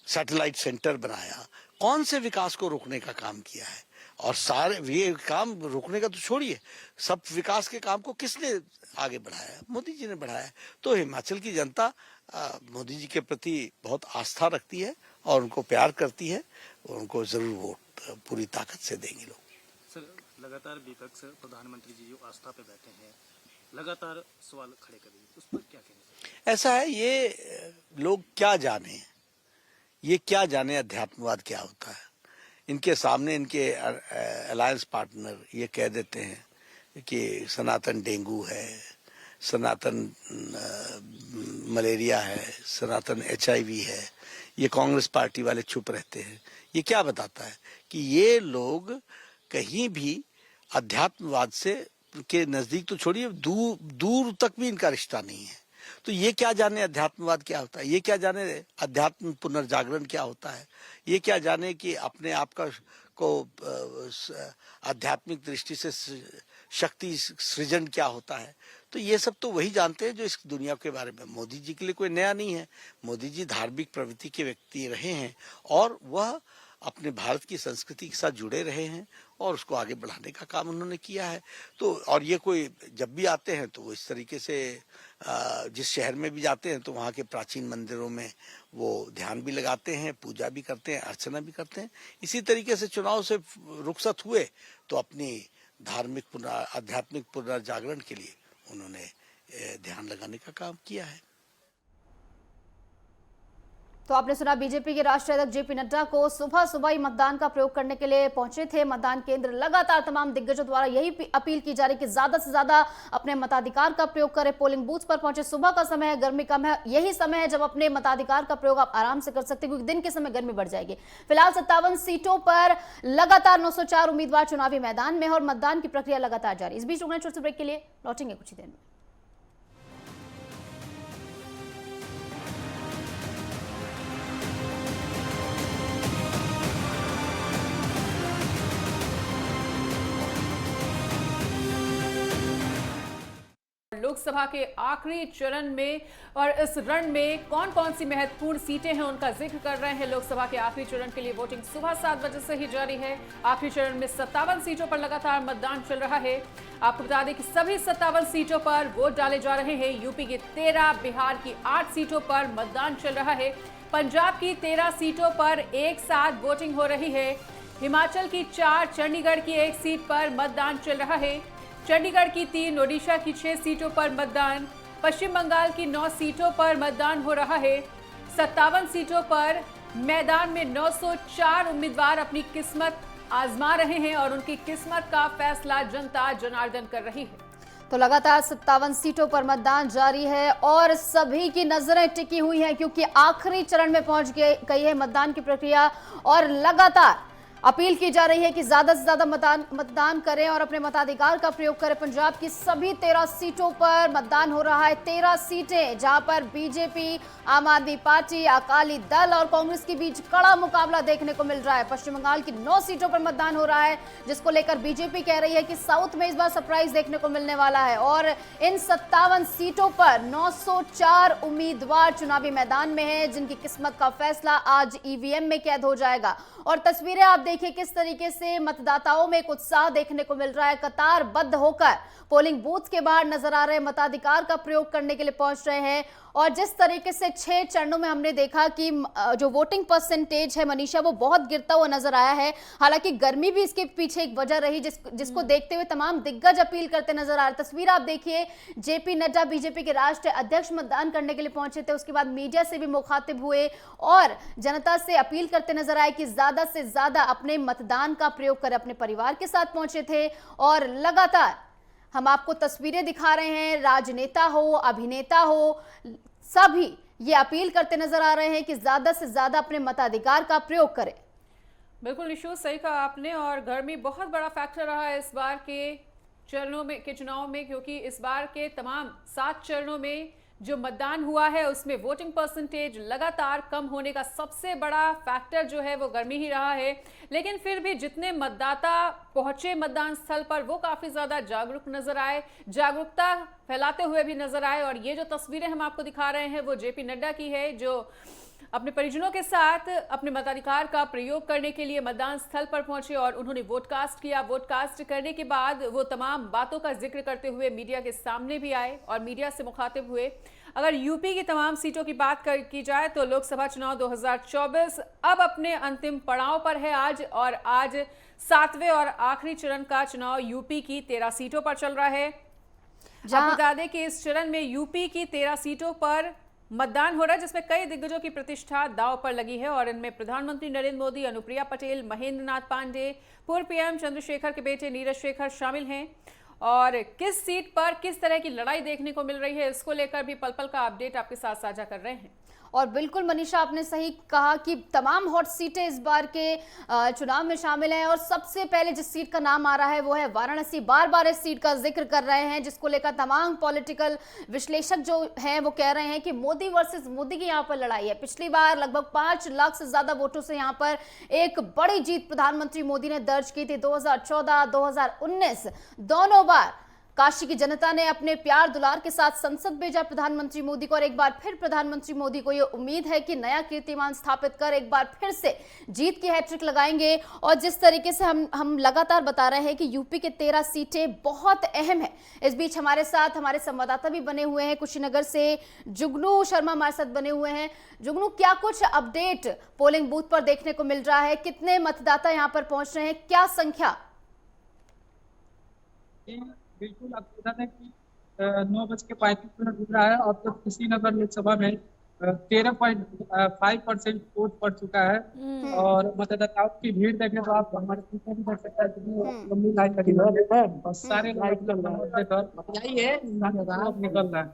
सैटेलाइट सेंटर बनाया। कौन से विकास को रोकने का काम किया है? और सारे ये काम रोकने का तो छोड़िए, सब विकास के काम को किसने आगे बढ़ाया? मोदी जी ने बढ़ाया। तो हिमाचल की जनता मोदी जी के प्रति बहुत आस्था रखती है और उनको प्यार करती है और उनको जरूर वोट पूरी ताकत से देंगे लोग। सर, लगातार विपक्ष प्रधानमंत्री जी जो आस्था पे बैठे हैं, लगातार सवाल खड़े कर रहे हैं, उस पर क्या कहना? ऐसा है, ये लोग क्या जाने, ये क्या जाने अध्यात्मवाद क्या होता है। इनके सामने इनके अलायंस पार्टनर ये कह देते हैं कि सनातन डेंगू है, सनातन मलेरिया है, सनातन HIV है। ये कांग्रेस पार्टी वाले चुप रहते हैं। ये क्या बताता है कि ये लोग कहीं भी अध्यात्मवाद से के नजदीक तो छोड़िए, दूर तक भी इनका रिश्ता नहीं है। तो ये क्या जाने अध्यात्मवाद क्या होता है, ये क्या जाने अध्यात्म पुनर्जागरण क्या होता है, ये क्या जाने कि अपने आप का को आध्यात्मिक दृष्टि से शक्ति सृजन क्या होता है। तो ये सब तो वही जानते हैं जो इस दुनिया के बारे में। मोदी जी के लिए कोई नया नहीं है। मोदी जी धार्मिक प्रवृत्ति के व्यक्ति रहे हैं और वह अपने भारत की संस्कृति के साथ जुड़े रहे हैं और उसको आगे बढ़ाने का काम उन्होंने किया है। तो और ये कोई जब भी आते हैं तो वो इस तरीके से जिस शहर में भी जाते हैं तो वहाँ के प्राचीन मंदिरों में वो ध्यान भी लगाते हैं, पूजा भी करते हैं, अर्चना भी करते हैं। इसी तरीके से चुनाव से रुखसत हुए तो अपनी धार्मिक आध्यात्मिक पुनर्जागरण के लिए उन्होंने ध्यान लगाने का काम किया है। तो आपने सुना, बीजेपी के राष्ट्रीय अध्यक्ष जेपी नड्डा को सुबह सुबह ही मतदान का प्रयोग करने के लिए पहुंचे थे मतदान केंद्र। लगातार तमाम दिग्गजों द्वारा यही अपील की जा रही कि ज्यादा से ज्यादा अपने मताधिकार का प्रयोग करें। पोलिंग बूथ पर पहुंचे, सुबह का समय है, गर्मी कम है, यही समय है जब अपने मताधिकार का प्रयोग आप आराम से कर सकते हैं क्योंकि दिन के समय गर्मी बढ़ जाएगी। फिलहाल 57 सीटों पर लगातार 904 उम्मीदवार चुनावी मैदान में और मतदान की प्रक्रिया लगातार जारी। इस बीच रुकना छोटे ब्रेक के लिए, लौटेंगे कुछ ही देर में। लोकसभा के आखिरी चरण में और इस रण में कौन कौन सी महत्वपूर्ण सीटें हैं उनका जिक्र कर रहे हैं। लोकसभा के आखिरी चरण के लिए वोटिंग सुबह 7 बजे से ही जारी है। आखिरी चरण में 57 सीटों पर लगातार मतदान चल रहा है। आपको बता दें कि सभी 57 सीटों पर वोट डाले जा रहे हैं। यूपी की 13, बिहार की 8 सीटों पर मतदान चल रहा है। पंजाब की 13 सीटों पर एक साथ वोटिंग हो रही है। हिमाचल की 4, चंडीगढ़ की 1 सीट पर मतदान चल रहा है। चंडीगढ़ की 3, ओडिशा की 6 सीटों पर मतदान, पश्चिम बंगाल की 9 सीटों पर मतदान हो रहा है। 57 सीटों पर मैदान में 904 उम्मीदवार अपनी किस्मत आजमा रहे हैं और उनकी किस्मत का फैसला जनता जनार्दन कर रही है। तो लगातार 57 सीटों पर मतदान जारी है और सभी की नजरें टिकी हुई हैं क्योंकि आखिरी चरण में पहुंच गई है मतदान की प्रक्रिया और लगातार अपील की जा रही है कि ज्यादा से ज्यादा मतदान करें और अपने मताधिकार का प्रयोग करें। पंजाब की सभी 13 सीटों पर मतदान हो रहा है। 13 सीटें जहां पर बीजेपी, आम आदमी पार्टी, अकाली दल और कांग्रेस के बीच कड़ा मुकाबला देखने को मिल रहा है। पश्चिम बंगाल की 9 सीटों पर मतदान हो रहा है जिसको लेकर बीजेपी कह रही है कि साउथ में इस बार सरप्राइज देखने को मिलने वाला है और इन 57 सीटों पर 904 उम्मीदवार चुनावी मैदान में है जिनकी किस्मत का फैसला आज ईवीएम में कैद हो जाएगा। और तस्वीरें आप देखिए किस तरीके से मतदाताओं में एक उत्साह देखने को मिल रहा है। कतारबद्ध होकर पोलिंग बूथ के बाहर नजर आ रहे मताधिकार का प्रयोग करने के लिए पहुंच रहे हैं और जिस तरीके से 6 चरणों में हमने देखा कि जो वोटिंग परसेंटेज है मनीषा वो बहुत गिरता हुआ नजर आया है। हालांकि गर्मी भी इसके पीछे एक वजह रही जिसको देखते हुए तमाम दिग्गज अपील करते नजर आ रहे। तस्वीर आप देखिए, जेपी नड्डा बीजेपी के राष्ट्रीय अध्यक्ष मतदान करने के लिए पहुंचे थे, उसके बाद मीडिया से भी मुखातिब हुए और जनता से अपील करते नजर आए कि ज्यादा से ज्यादा अपने मतदान का प्रयोग करें। अपने परिवार के साथ पहुंचे थे और लगातार हम आपको तस्वीरें दिखा रहे हैं। राजनेता हो, अभिनेता हो, सभी ये अपील करते नजर आ रहे हैं कि ज्यादा से ज्यादा अपने मताधिकार का प्रयोग करें। बिल्कुल निशु, सही कहा आपने और गर्मी बहुत बड़ा फैक्टर रहा है इस बार के चुनाव में क्योंकि इस बार के तमाम 7 चरणों में जो मतदान हुआ है उसमें वोटिंग परसेंटेज लगातार कम होने का सबसे बड़ा फैक्टर जो है वो गर्मी ही रहा है। लेकिन फिर भी जितने मतदाता पहुंचे मतदान स्थल पर वो काफी ज्यादा जागरूक नजर आए, जागरूकता फैलाते हुए भी नजर आए। और ये जो तस्वीरें हम आपको दिखा रहे हैं वो जेपी नड्डा की है जो अपने परिजनों के साथ अपने मताधिकार का प्रयोग करने के लिए मतदान स्थल पर पहुंचे और उन्होंने वोटकास्ट किया। वोटकास्ट करने के बाद वो तमाम बातों का जिक्र करते हुए मीडिया के सामने भी आए और मीडिया से मुखातिब हुए। अगर यूपी की तमाम सीटों की बात की जाए तो लोकसभा चुनाव 2024 अब अपने अंतिम पड़ाव पर है आज 7वें और आखिरी चरण का चुनाव यूपी की 13 सीटों पर चल रहा है। आपको बता दें कि इस चरण में यूपी की 13 सीटों पर मतदान हो रहा है जिसमें कई दिग्गजों की प्रतिष्ठा दांव पर लगी है और इनमें प्रधानमंत्री नरेंद्र मोदी, अनुप्रिया पटेल, महेंद्र नाथ पांडे, पूर्व पीएम चंद्रशेखर के बेटे नीरज शेखर शामिल हैं। और किस सीट पर किस तरह की लड़ाई देखने को मिल रही है इसको लेकर भी पल पल का अपडेट आपके साथ साझा कर रहे हैं। और बिल्कुल मनीषा आपने सही कहा कि तमाम हॉट सीटें इस बार के चुनाव में शामिल हैं और सबसे पहले जिस सीट का नाम आ रहा है वो है वाराणसी। बार बार इस सीट का जिक्र कर रहे हैं जिसको लेकर तमाम पॉलिटिकल विश्लेषक जो हैं वो कह रहे हैं कि मोदी वर्सेस मोदी की यहाँ पर लड़ाई है। पिछली बार लगभग 5 लाख से ज्यादा वोटों से यहाँ पर एक बड़ी जीत प्रधानमंत्री मोदी ने दर्ज की थी। 2014, 2019 दोनों बार काशी की जनता ने अपने प्यार दुलार के साथ संसद भेजा प्रधानमंत्री मोदी को और एक बार फिर प्रधानमंत्री मोदी को यह उम्मीद है कि नया कीर्तिमान स्थापित कर एक बार फिर से जीत की हैट्रिक लगाएंगे। और जिस तरीके से हम लगातार बता रहे हैं कि यूपी के 13 सीटें बहुत अहम है। इस बीच हमारे साथ हमारे संवाददाता भी बने हुए हैं, कुशीनगर से जुगनू शर्मा हमारे साथ बने हुए हैं। जुगनू, क्या कुछ अपडेट पोलिंग बूथ पर देखने को मिल रहा है? कितने मतदाता यहाँ पर पहुंच रहे हैं, क्या संख्या? बिल्कुल, आपको बता दें कि 9:35 गुजरा है। अब तक कुशीनगर लोकसभा में 13.5% वोट पड़ चुका है और मतदाताओं की भीड़ देखने तो आप हमारे पीछे भी देख सकते हैं लंबी लाइन लगी है और सारे लाइट निकल रहा है।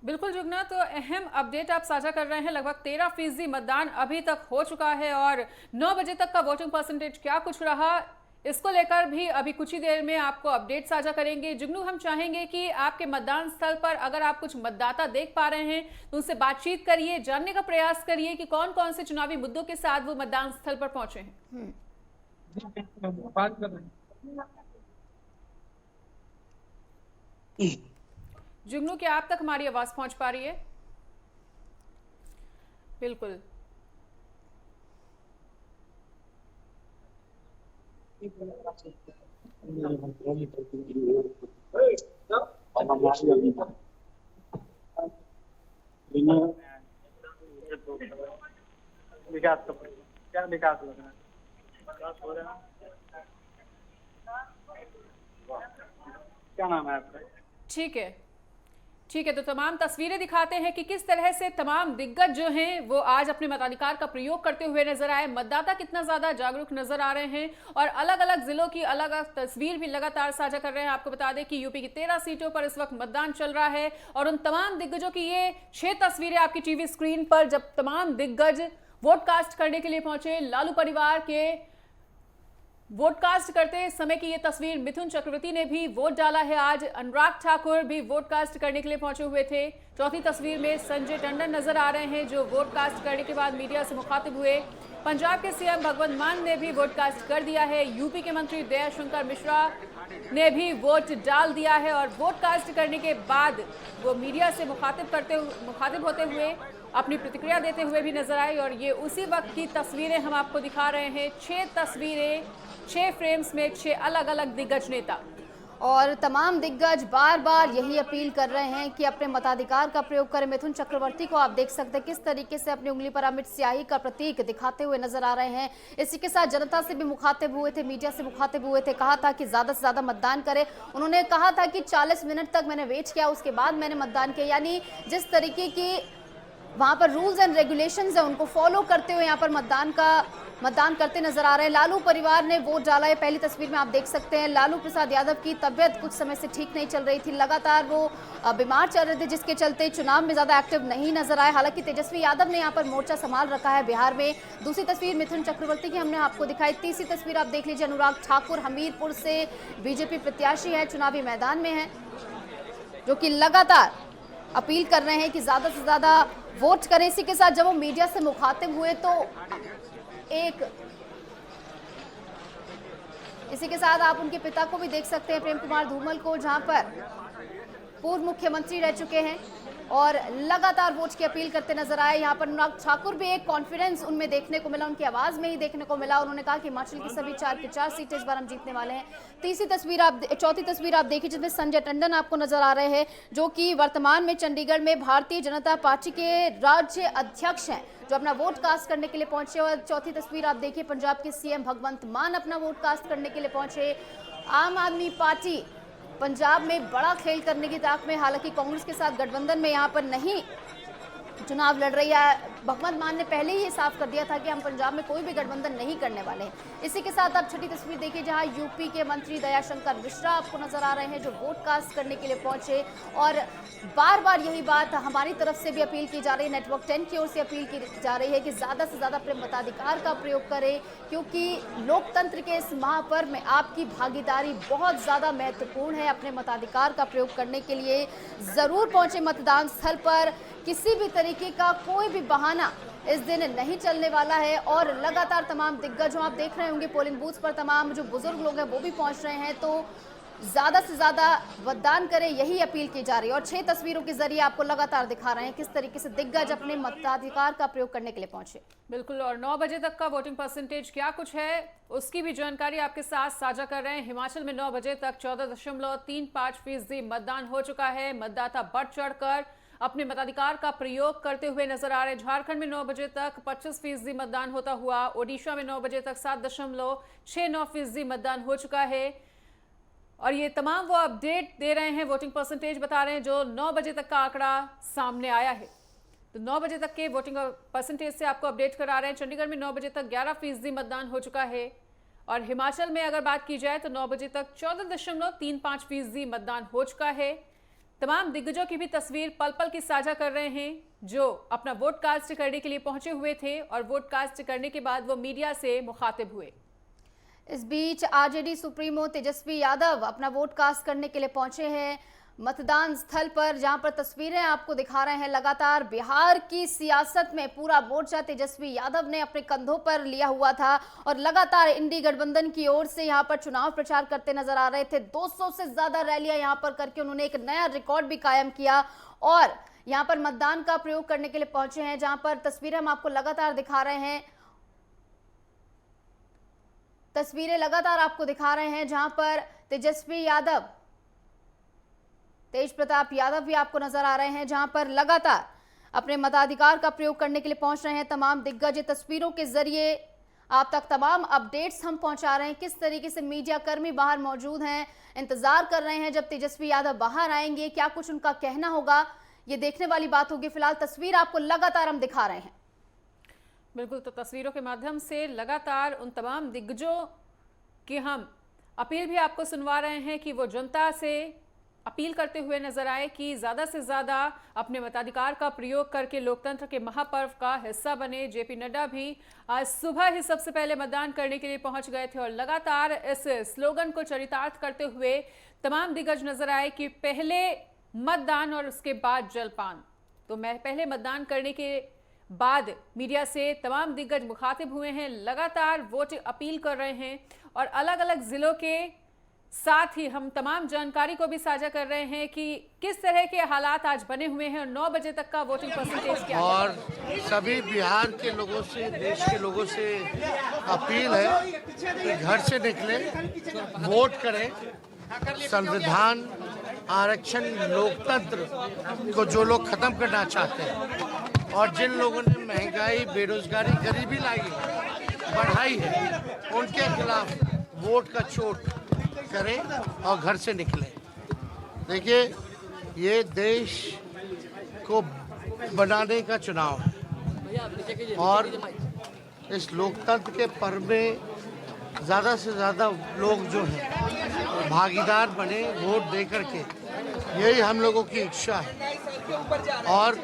बिल्कुल जुगना, तो अहम अपडेट आप साझा कर रहे हैं। लगभग 13% मतदान अभी तक हो चुका है और 9 बजे तक का वोटिंग परसेंटेज क्या कुछ रहा इसको लेकर भी अभी कुछ ही देर में आपको अपडेट साझा करेंगे। जुगनू, हम चाहेंगे कि आपके मतदान स्थल पर अगर आप कुछ मतदाता देख पा रहे हैं तो उनसे बातचीत करिए, जानने का प्रयास करिए कि कौन कौन से चुनावी मुद्दों के साथ वो मतदान स्थल पर पहुंचे हैं। जुगनू, क्या आप तक हमारी आवाज पहुंच पा रही है? बिल्कुल, विकास का क्या विकास लग रहा है? विकास हो रहा है। क्या नाम है आपका? ठीक है, ठीक है। तो तमाम तस्वीरें दिखाते हैं कि किस तरह से तमाम दिग्गज जो हैं वो आज अपने मताधिकार का प्रयोग करते हुए नजर आए। मतदाता कितना ज्यादा जागरूक नजर आ रहे हैं और अलग अलग जिलों की अलग अलग तस्वीर भी लगातार साझा कर रहे हैं। आपको बता दें कि यूपी की 13 सीटों पर इस वक्त मतदान चल रहा है और उन तमाम दिग्गजों की ये 6 तस्वीरें आपकी टीवी स्क्रीन पर, जब तमाम दिग्गज वोट कास्ट करने के लिए पहुंचे। लालू परिवार के वोट कास्ट करते समय की ये तस्वीर, मिथुन चक्रवर्ती ने भी वोट डाला है आज। अनुराग ठाकुर भी वोट कास्ट करने के लिए पहुंचे हुए थे। चौथी तस्वीर में संजय टंडन नजर आ रहे हैं जो वोट कास्ट करने के बाद मीडिया से मुखातिब हुए। पंजाब के सीएम भगवंत मान ने भी वोट कास्ट कर दिया है। यूपी के मंत्री दयाशंकर मिश्रा ने भी वोट डाल दिया है और वोट कास्ट करने के बाद वो मीडिया से मुखातिब होते हुए अपनी प्रतिक्रिया देते हुए भी नजर आए। और ये उसी वक्त की तस्वीरें हम आपको दिखा रहे हैं। 6 तस्वीरें, 6 फ्रेम्स में 6 अलग अलग दिग्गज नेता और तमाम दिग्गज बार बार यही अपील कर रहे हैं कि अपने मताधिकार का प्रयोग करें। मिथुन चक्रवर्ती को आप देख सकते हैं किस तरीके से अपनी उंगली पर अमिट स्याही का प्रतीक दिखाते हुए नजर आ रहे हैं। इसी के साथ जनता से भी मुखातिब हुए थे, मीडिया से मुखातिब हुए थे। कहा था कि ज्यादा से ज्यादा मतदान करें। उन्होंने कहा था कि 40 मिनट तक मैंने वेट किया, उसके बाद मैंने मतदान किया। यानी जिस तरीके की वहां पर रूल्स एंड रेगुलेशंस है उनको फॉलो करते हुए यहाँ पर मतदान करते नजर आ रहे हैं। लालू परिवार ने वोट डाला है। पहली तस्वीर में आप देख सकते हैं लालू प्रसाद यादव की तबियत कुछ समय से ठीक नहीं चल रही थी, लगातार वो बीमार चल रहे थे, जिसके चलते चुनाव में ज्यादा एक्टिव नहीं नजर आए। हालांकि तेजस्वी यादव ने यहाँ पर मोर्चा संभाल रखा है बिहार में। दूसरी तस्वीर मिथुन चक्रवर्ती की हमने आपको दिखाई। तीसरी तस्वीर आप देख लीजिए, अनुराग ठाकुर हमीरपुर से बीजेपी प्रत्याशी है, चुनावी मैदान में है, जो कि लगातार अपील कर रहे हैं कि ज्यादा से ज्यादा वोट करें। इसी के साथ जब वो मीडिया से मुखातिब हुए तो इसी के साथ आप उनके पिता को भी देख सकते हैं, प्रेम कुमार धूमल को, जहां पर पूर्व मुख्यमंत्री रह चुके हैं और लगातार वोट की अपील करते नजर आए। यहाँ पर अनुराग ठाकुर भी एक कॉन्फिडेंस उनमें देखने को मिला, उनकी आवाज में ही देखने को मिला। उन्होंने कहा कि हिमाचल की सभी 4 की 4 सीटें इस बार हम जीतने वाले हैं। चौथी तस्वीर आप देखिए जिसमें संजय टंडन आपको नजर आ रहे हैं, जो कि वर्तमान में चंडीगढ़ में भारतीय जनता पार्टी के राज्य अध्यक्ष हैं, जो अपना वोट कास्ट करने के लिए पहुंचे। और चौथी तस्वीर आप देखिए, पंजाब के सीएम भगवंत मान अपना वोट कास्ट करने के लिए पहुंचे। आम आदमी पार्टी पंजाब में बड़ा खेल करने की ताक में, हालांकि कांग्रेस के साथ गठबंधन में यहां पर नहीं चुनाव लड़ रही है। भगवंत मान ने पहले ही ये साफ कर दिया था कि हम पंजाब में कोई भी गठबंधन नहीं करने वाले हैं। इसी के साथ आप छठी तस्वीर देखिए, जहां यूपी के मंत्री दयाशंकर मिश्रा आपको नजर आ रहे हैं, जो वोट कास्ट करने के लिए पहुंचे। और बार बार यही बात हमारी तरफ से भी अपील की जा रही है, नेटवर्क 10 की ओर से अपील की जा रही है कि ज्यादा से ज्यादा अपने मताधिकार का प्रयोग करें, क्योंकि लोकतंत्र के इस महापर्व में आपकी भागीदारी बहुत ज्यादा महत्वपूर्ण है। अपने मताधिकार का प्रयोग करने के लिए जरूर पहुंचे मतदान स्थल पर। किसी भी तरीके का कोई भी बहाना इस दिन नहीं चलने वाला है। और लगातार तमाम दिग्गजों, आप देख रहे होंगे पोलिंग बूथ पर तमाम जो बुजुर्ग लोग हैं वो भी पहुंच रहे हैं, तो ज्यादा से ज्यादा मतदान करें, यही अपील की जा रही है। और 6 तस्वीरों के जरिए आपको लगातार दिखा रहे हैं किस तरीके से दिग्गज अपने मताधिकार का प्रयोग करने के लिए पहुंचे। बिल्कुल, और 9 बजे तक का वोटिंग परसेंटेज क्या कुछ है उसकी भी जानकारी आपके साथ साझा कर रहे हैं। हिमाचल में 9 बजे तक 14.35% मतदान हो चुका है। मतदाता बढ़ चढ़कर अपने मताधिकार का प्रयोग करते हुए नजर आ रहे हैं। झारखंड में 9 बजे तक 25% मतदान होता हुआ, ओडिशा में 9 बजे तक 7.69% मतदान हो चुका है। और ये तमाम वो अपडेट दे रहे हैं, वोटिंग परसेंटेज बता रहे हैं जो 9 बजे तक का आंकड़ा सामने आया है। तो 9 बजे तक के वोटिंग परसेंटेज से आपको अपडेट करा रहे हैं। चंडीगढ़ में 9 बजे तक 11% मतदान हो चुका है। और हिमाचल में अगर बात की जाए तो 9 बजे तक 14.35% मतदान हो चुका है। तमाम दिग्गजों की भी तस्वीर पल पल की साझा कर रहे हैं, जो अपना वोट कास्ट करने के लिए पहुंचे हुए थे और वोट कास्ट करने के बाद वो मीडिया से मुखातिब हुए। इस बीच आरजेडी सुप्रीमो तेजस्वी यादव अपना वोट कास्ट करने के लिए पहुंचे हैं मतदान स्थल पर, जहां पर तस्वीरें आपको दिखा रहे हैं। लगातार बिहार की सियासत में पूरा मोर्चा तेजस्वी यादव ने अपने कंधों पर लिया हुआ था और लगातार इंडी गठबंधन की ओर से यहां पर चुनाव प्रचार करते नजर आ रहे थे। 200 से ज्यादा रैलियां यहां पर करके उन्होंने एक नया रिकॉर्ड भी कायम किया और यहां पर मतदान का प्रयोग करने के लिए पहुंचे हैं, जहां पर तस्वीरें हम आपको लगातार दिखा रहे हैं। तस्वीरें लगातार आपको दिखा रहे हैं जहां पर तेजस्वी यादव, तेज प्रताप यादव भी आपको नजर आ रहे हैं, जहां पर लगातार अपने मताधिकार का प्रयोग करने के लिए पहुंच रहे हैं तमाम दिग्गज। तस्वीरों के जरिए आप तक तमाम अपडेट्स हम पहुंचा रहे हैं। किस तरीके से मीडिया कर्मी बाहर मौजूद हैं, इंतजार कर रहे हैं जब तेजस्वी यादव बाहर आएंगे, क्या कुछ उनका कहना होगा, ये देखने वाली बात होगी। फिलहाल तस्वीर आपको लगातार हम दिखा रहे हैं। बिल्कुल, तो तस्वीरों के माध्यम से लगातार उन तमाम दिग्गजों की हम अपील भी आपको सुनवा रहे हैं कि वो जनता से अपील करते हुए नजर आए कि ज़्यादा से ज़्यादा अपने मताधिकार का प्रयोग करके लोकतंत्र के महापर्व का हिस्सा बने। जेपी नड्डा भी आज सुबह ही सबसे पहले मतदान करने के लिए पहुंच गए थे और लगातार इस स्लोगन को चरितार्थ करते हुए तमाम दिग्गज नजर आए कि पहले मतदान और उसके बाद जलपान। तो मैं पहले मतदान करने के बाद मीडिया से तमाम दिग्गज मुखातिब हुए हैं, लगातार वोट अपील कर रहे हैं और अलग अलग जिलों के साथ ही हम तमाम जानकारी को भी साझा कर रहे हैं कि किस तरह के हालात आज बने हुए हैं और 9 बजे तक का वोटिंग परसेंटेज क्या है। और सभी बिहार के लोगों से, देश के लोगों से अपील है कि घर से निकले, वोट करें। संविधान, आरक्षण, लोकतंत्र को जो लोग खत्म करना चाहते हैं और जिन लोगों ने महंगाई, बेरोजगारी, गरीबी बढ़ाई है, उनके खिलाफ वोट का चोट करें और घर से निकलें। देखिए, ये देश को बनाने का चुनाव है और इस लोकतंत्र के पर्व में ज़्यादा से ज़्यादा लोग जो हैं भागीदार बने वोट दे करके, यही हम लोगों की इच्छा है। और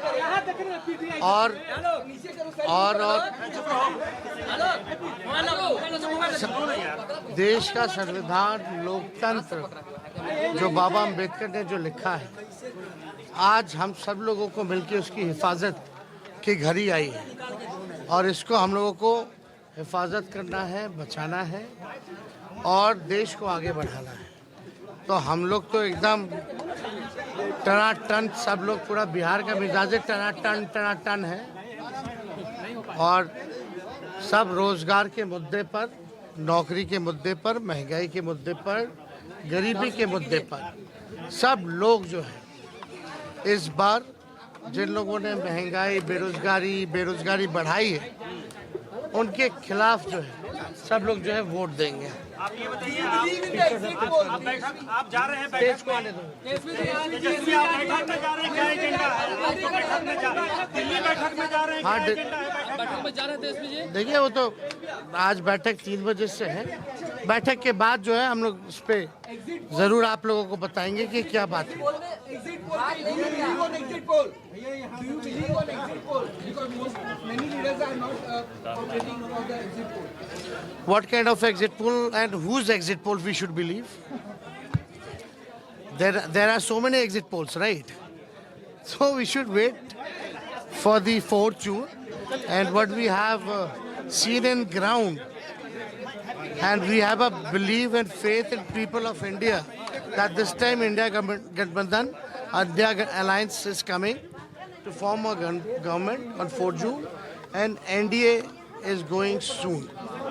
देश का संविधान, लोकतंत्र जो बाबा अम्बेडकर ने जो लिखा है, आज हम सब लोगों को मिलकर उसकी हिफाजत की घड़ी आई है और इसको हम लोगों को हिफाजत करना है, बचाना है और देश को आगे बढ़ाना है। तो हम लोग तो एकदम टनाटन, सब लोग, पूरा बिहार का मिजाज टनाटन है और सब रोजगार के मुद्दे पर, नौकरी के मुद्दे पर, महंगाई के मुद्दे पर, गरीबी के मुद्दे पर सब लोग जो है इस बार जिन लोगों ने महंगाई, बेरोजगारी बढ़ाई है, उनके खिलाफ जो है सब लोग जो है वोट देंगे। आप ये बताइए, आप जा रहे हैं बैठक को आने दो। तेजस्वी आप बैठक में जा रहे हैं, क्या एजेंडा है? आप तो बैठक में जा रहे हैं, दिल्ली बैठक में जा रहे हैं, क्या एजेंडा है? बैठक में जा रहे हैं तेजस्वी जी। देखिए, वो तो आज बैठक 3 बजे से है। बैठक के बाद जो है हम लोग उस पर जरूर आप लोगों को बताएंगे कि क्या बात है। What kind of exit poll and whose exit poll we should believe? There are so many exit polls, right? So we should wait for the 4th June and what we have seen in ground, and we have a belief and faith in people of India that this time India Gathbandhan, India Alliance is coming to form a government on 4th June and NDA is going soon.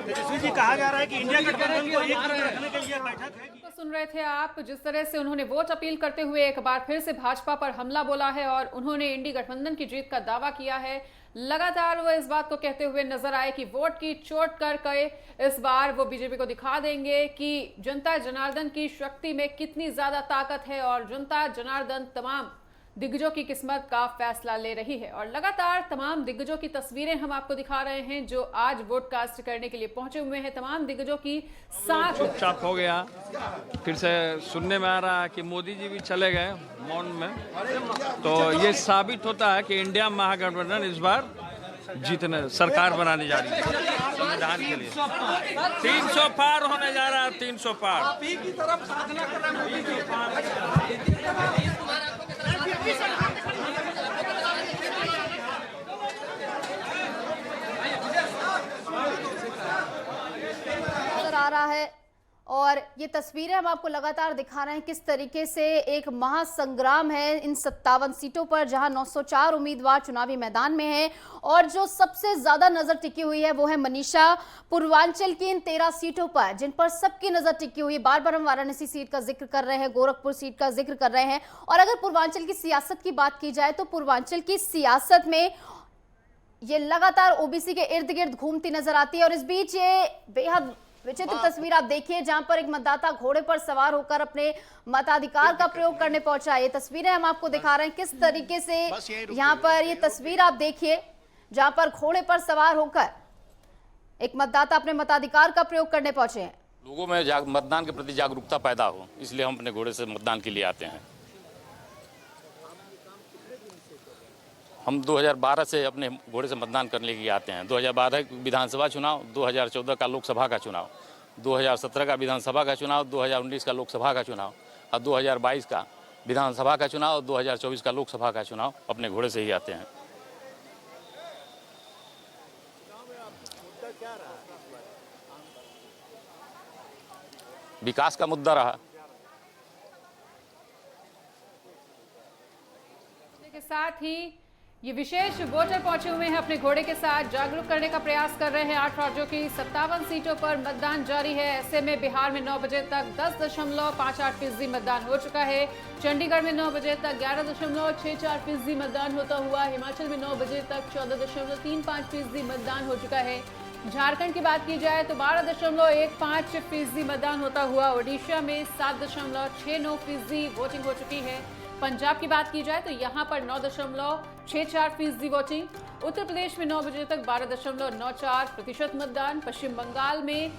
Tejashwi ji, कहा जा रहा है कि India गठबंधन को एक रखने के लिए बैठक है। तो सुन रहे थे आप जिस तरह से उन्होंने वोट अपील करते हुए एक बार फिर से भाजपा पर हमला बोला है और उन्होंने इंडी गठबंधन की जीत का दावा किया है। लगातार वो इस बात को कहते हुए नजर आए कि वोट की चोट करके इस बार वो बीजेपी को दिखा देंगे कि जनता जनार्दन की शक्ति में कितनी ज्यादा ताकत है और जनता जनार्दन तमाम दिग्गजों की किस्मत का फैसला ले रही है। और लगातार तमाम दिग्गजों की तस्वीरें हम आपको दिखा रहे हैं जो आज वोट कास्ट करने के लिए पहुंचे हुए हैं। तमाम दिग्गजों की साथ चुपचाप हो गया। फिर से सुनने में आ रहा है कि मोदी जी भी चले गए मौन में, तो ये साबित होता है कि इंडिया महागठबंधन इस बार जीतने, सरकार बनाने जा रही है संविधान के लिए। 300 पार होने जा रहा है, 300 पार। नजर आ रहा है और ये तस्वीरें हम आपको लगातार दिखा रहे हैं किस तरीके से एक महासंग्राम है इन 57 सीटों पर, जहां 904 उम्मीदवार चुनावी मैदान में हैं और जो सबसे ज्यादा नजर टिकी हुई है वो है मनीषा पूर्वांचल की इन 13 सीटों पर, जिन पर सबकी नजर टिकी हुई है। बार बार हम वाराणसी सीट का जिक्र कर रहे हैं, गोरखपुर सीट का जिक्र कर रहे हैं, और अगर पूर्वांचल की सियासत की बात की जाए तो पूर्वांचल की सियासत में ये लगातार ओबीसी के इर्द गिर्द घूमती नजर आती है। और इस बीच ये बेहद विचित्र तस्वीर आप देखिए जहां पर एक मतदाता घोड़े पर सवार होकर अपने मताधिकार का प्रयोग करने पहुंचा है। ये तस्वीरें हम आपको दिखा रहे हैं किस तरीके से यहां पर ये तस्वीर आप देखिए जहां पर घोड़े पर सवार होकर एक मतदाता अपने मताधिकार का प्रयोग करने पहुंचे हैं। लोगों में मतदान के प्रति जागरूकता पैदा हो, इसलिए हम अपने घोड़े से मतदान के लिए आते हैं। हम 2012 से अपने घोड़े से मतदान करने के लिए आते हैं। 2012 विधानसभा चुनाव, 2014 का लोकसभा का चुनाव, 2017 का विधानसभा का चुनाव, 2019 का लोकसभा का चुनाव और 2022 का विधानसभा का चुनाव और 2024 का लोकसभा का चुनाव अपने घोड़े से ही आते हैं। विकास का मुद्दा रहा। के साथ ही ये विशेष वोटर पहुंचे हुए हैं अपने घोड़े के साथ, जागरूक करने का प्रयास कर रहे हैं। 8 राज्यों की 57 सीटों पर मतदान जारी है। ऐसे में बिहार में 9 बजे तक 10.58% मतदान हो चुका है। चंडीगढ़ में 9 बजे तक 11.64% मतदान होता हुआ, हिमाचल में 9 बजे तक 14.35% मतदान हो चुका है। झारखंड की बात की जाए तो 12.15% मतदान होता हुआ, ओडिशा में 7.69% वोटिंग हो चुकी है। पंजाब की बात की जाए तो यहाँ पर 9.64% वोटिंग, उत्तर प्रदेश में 9 बजे तक 12.94% मतदान, पश्चिम बंगाल में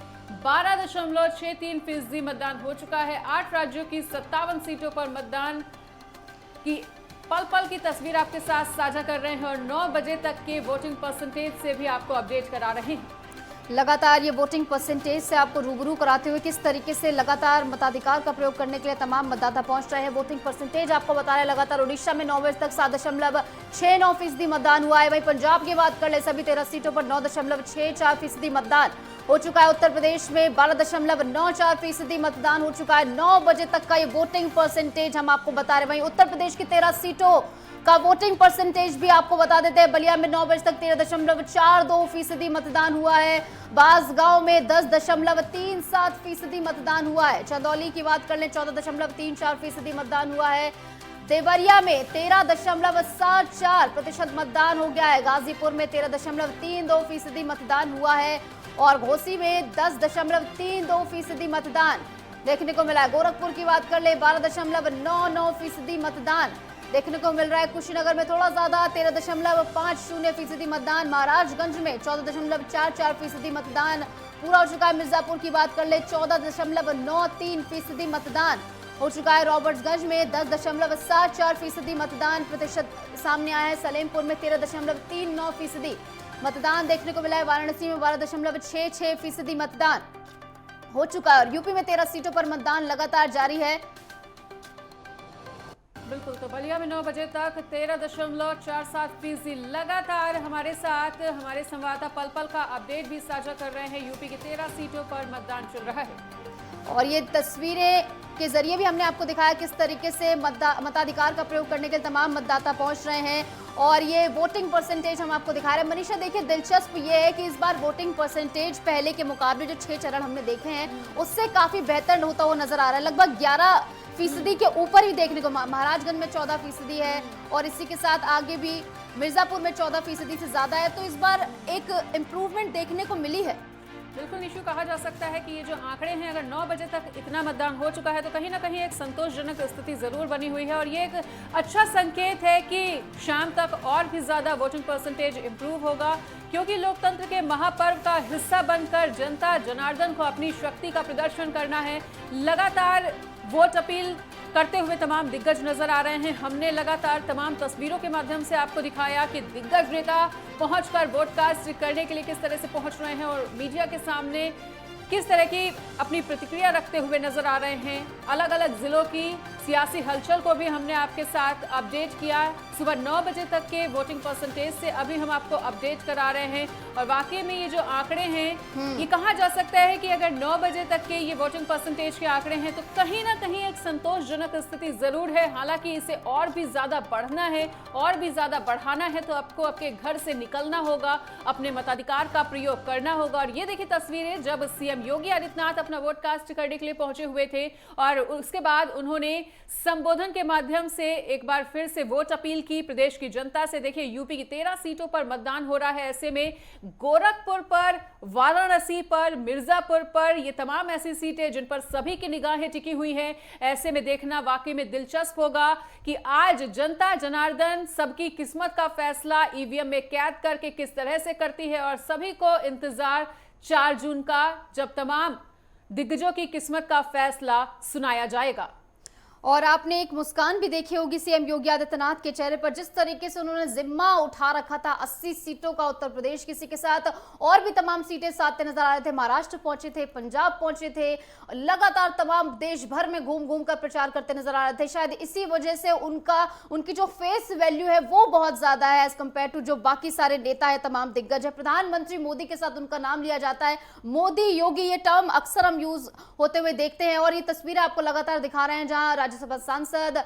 12.63% मतदान हो चुका है। 8 राज्यों की 57 सीटों पर मतदान की पल पल की तस्वीर आपके साथ साझा कर रहे हैं और 9 बजे तक के वोटिंग परसेंटेज से भी आपको अपडेट करा रहे हैं। लगातार ये वोटिंग परसेंटेज से आपको रूबरू कराते हुए किस तरीके से लगातार मताधिकार का प्रयोग करने के लिए तमाम मतदाता पहुंच रहे हैं। वोटिंग परसेंटेज आपको बता रहे हैं लगातार उड़ीसा में 9 बजे तक 7.69% मतदान हुआ है। वहीं पंजाब की बात कर ले सभी 13 सीटों पर 9.64% मतदान हो चुका है। उत्तर प्रदेश में 12.94% मतदान हो चुका है। 9 बजे तक का ये वोटिंग परसेंटेज हम आपको बता रहे हैं। वहीं उत्तर प्रदेश की 13 सीटों का वोटिंग परसेंटेज भी आपको बता देते हैं। बलिया में 9 बजे तक 13.42% मतदान हुआ है। बांसगांव में 10.37% मतदान हुआ है। चंदौली की बात कर लें 14.34% मतदान हुआ है। देवरिया में 13.74% मतदान हो गया है। गाजीपुर में 13.32% मतदान हुआ है और घोसी में 10.32% मतदान देखने को मिला है। गोरखपुर की बात कर ले 12.99% मतदान देखने को मिल रहा है। कुशीनगर में थोड़ा ज्यादा 13.50% मतदान। महाराजगंज में 14.44% मतदान पूरा हो चुका है। मिर्जापुर की बात कर ले 14.93% मतदान हो चुका है। रॉबर्ट्सगंज में 10.74% मतदान प्रतिशत सामने आया है। सलेमपुर में 13.39% मतदान देखने को मिला है। वाराणसी में 12.66% मतदान हो चुका है और यूपी में 13 सीटों पर मतदान लगातार जारी है। बिल्कुल, तो बलिया में 9 बजे तक 13.47% लगातार हमारे साथ हमारे संवाददाता पल पल का अपडेट भी साझा कर रहे हैं। यूपी की 13 सीटों पर मतदान चल रहा है और ये तस्वीरें के जरिए भी हमने आपको दिखाया किस तरीके से मताधिकार का प्रयोग करने के लिए तमाम मतदाता पहुंच रहे हैं और ये वोटिंग परसेंटेज हम आपको दिखा रहे हैं। मनीषा देखिए, दिलचस्प ये है कि इस बार वोटिंग परसेंटेज पहले के मुकाबले जो 6 चरण हमने देखे हैं उससे काफी बेहतर होता हुआ नजर आ रहा है। लगभग 11% के ऊपर ही देखने को, महाराजगंज में 14% है और इसी के साथ आगे भी मिर्जापुर में 14% से ज्यादा है। तो इस बार एक इम्प्रूवमेंट देखने को मिली है। बिल्कुल निशु, कहा जा सकता है कि ये जो आंकड़े हैं, अगर 9 बजे तक इतना मतदान हो चुका है तो कहीं ना कहीं एक संतोषजनक स्थिति जरूर बनी हुई है और ये एक अच्छा संकेत है कि शाम तक और भी ज्यादा वोटिंग परसेंटेज इंप्रूव होगा, क्योंकि लोकतंत्र के महापर्व का हिस्सा बनकर जनता जनार्दन को अपनी शक्ति का प्रदर्शन करना है। लगातार वोट अपील करते हुए तमाम दिग्गज नजर आ रहे हैं। हमने लगातार तमाम तस्वीरों के माध्यम से आपको दिखाया कि दिग्गज नेता पहुंचकर वोट कास्ट करने के लिए किस तरह से पहुंच रहे हैं और मीडिया के सामने किस तरह की अपनी प्रतिक्रिया रखते हुए नजर आ रहे हैं। अलग अलग जिलों की सियासी हलचल को भी हमने आपके साथ अपडेट किया। सुबह 9 बजे तक के वोटिंग परसेंटेज से अभी हम आपको अपडेट करा रहे हैं। और वाकई में ये जो आंकड़े हैं, ये कहा जा सकता है कि अगर 9 बजे तक के ये वोटिंग परसेंटेज के आंकड़े हैं तो कहीं ना कहीं एक संतोषजनक स्थिति जरूर है। हालांकि इसे और भी ज्यादा बढ़ना है, और भी ज्यादा बढ़ाना है तो आपको आपके घर से निकलना होगा, अपने मताधिकार का प्रयोग करना होगा। और ये देखिए तस्वीरें जब सीएम योगी आदित्यनाथ अपना वोट कास्ट करने के लिए पहुंचे हुए थे और उसके बाद उन्होंने संबोधन के माध्यम से एक बार फिर से वोट अपील की प्रदेश की जनता से। देखिए यूपी की 13 सीटों पर मतदान हो रहा है। ऐसे में गोरखपुर पर, वाराणसी पर, मिर्जापुर पर, ये तमाम ऐसी सीटें जिन पर सभी की निगाहें टिकी हुई हैं। ऐसे में देखना वाकई में दिलचस्प होगा कि आज जनता जनार्दन सबकी किस्मत का फैसला ईवीएम में कैद करके किस तरह से करती है। और सभी को इंतजार 4 जून का, जब तमाम दिग्गजों की किस्मत का फैसला सुनाया जाएगा। और आपने एक मुस्कान भी देखी होगी सीएम योगी आदित्यनाथ के चेहरे पर, जिस तरीके से उन्होंने जिम्मा उठा रखा था 80 सीटों का उत्तर प्रदेश किसी के साथ और भी तमाम सीटें साथ नजर आ रहे थे। महाराष्ट्र पहुंचे थे, पंजाब पहुंचे थे, लगातार तमाम देश भर में घूम घूम कर प्रचार करते नजर आ रहे थे। शायद इसी वजह से उनकी जो फेस वैल्यू है वो बहुत ज्यादा है एज कंपेयर टू जो बाकी सारे नेता है, तमाम दिग्गज है। प्रधानमंत्री मोदी के साथ उनका नाम लिया जाता है, मोदी योगी, ये टर्म अक्सर हम यूज होते हुए देखते हैं। और ये तस्वीरें आपको लगातार दिखा रहे हैं जहां राज्यसभा सांसद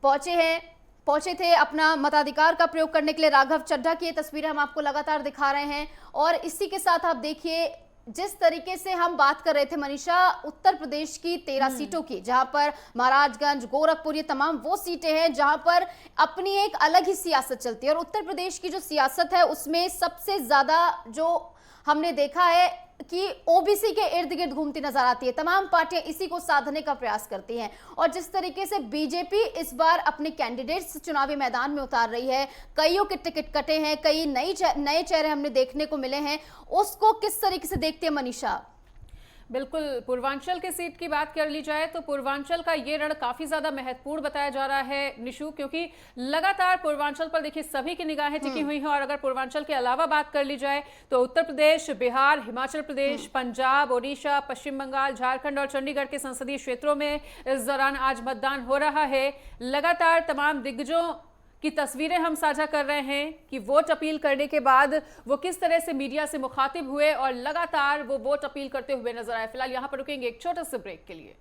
पहुंचे थे अपना मताधिकार का प्रयोग करने के लिए। राघव चड्ढा की ये तस्वीरें हम आपको लगातार दिखा रहे हैं। और इसी के साथ आप देखिए जिस तरीके से हम बात कर रहे थे मनीषा, उत्तर प्रदेश की 13 सीटों की, जहां पर महाराजगंज, गोरखपुर, ये तमाम वो सीटें हैं जहां पर अपनी एक अलग ही सियासत चलती है। और उत्तर प्रदेश की जो सियासत है उसमें सबसे ज्यादा जो हमने देखा है कि ओबीसी के इर्द गिर्द घूमती नजर आती है। तमाम पार्टियां इसी को साधने का प्रयास करती हैं। और जिस तरीके से बीजेपी इस बार अपने कैंडिडेट्स चुनावी मैदान में उतार रही है, कईयों के टिकट कटे हैं, कई नए चेहरे हमने देखने को मिले हैं, उसको किस तरीके से देखते हैं मनीषा? बिल्कुल, पूर्वांचल की सीट की बात कर ली जाए तो पूर्वांचल का ये रण काफी ज्यादा महत्वपूर्ण बताया जा रहा है निशु, क्योंकि लगातार पूर्वांचल पर देखिए सभी की निगाहें टिकी हुई हैं। और अगर पूर्वांचल के अलावा बात कर ली जाए तो उत्तर प्रदेश, बिहार, हिमाचल प्रदेश, पंजाब, ओडिशा, पश्चिम बंगाल, झारखंड और चंडीगढ़ के संसदीय क्षेत्रों में इस दौरान आज मतदान हो रहा है। लगातार तमाम दिग्गजों की तस्वीरें हम साझा कर रहे हैं कि वोट अपील करने के बाद वो किस तरह से मीडिया से मुखातिब हुए और लगातार वो वोट अपील करते हुए नजर आए। फिलहाल यहाँ पर रुकेंगे एक छोटे से ब्रेक के लिए।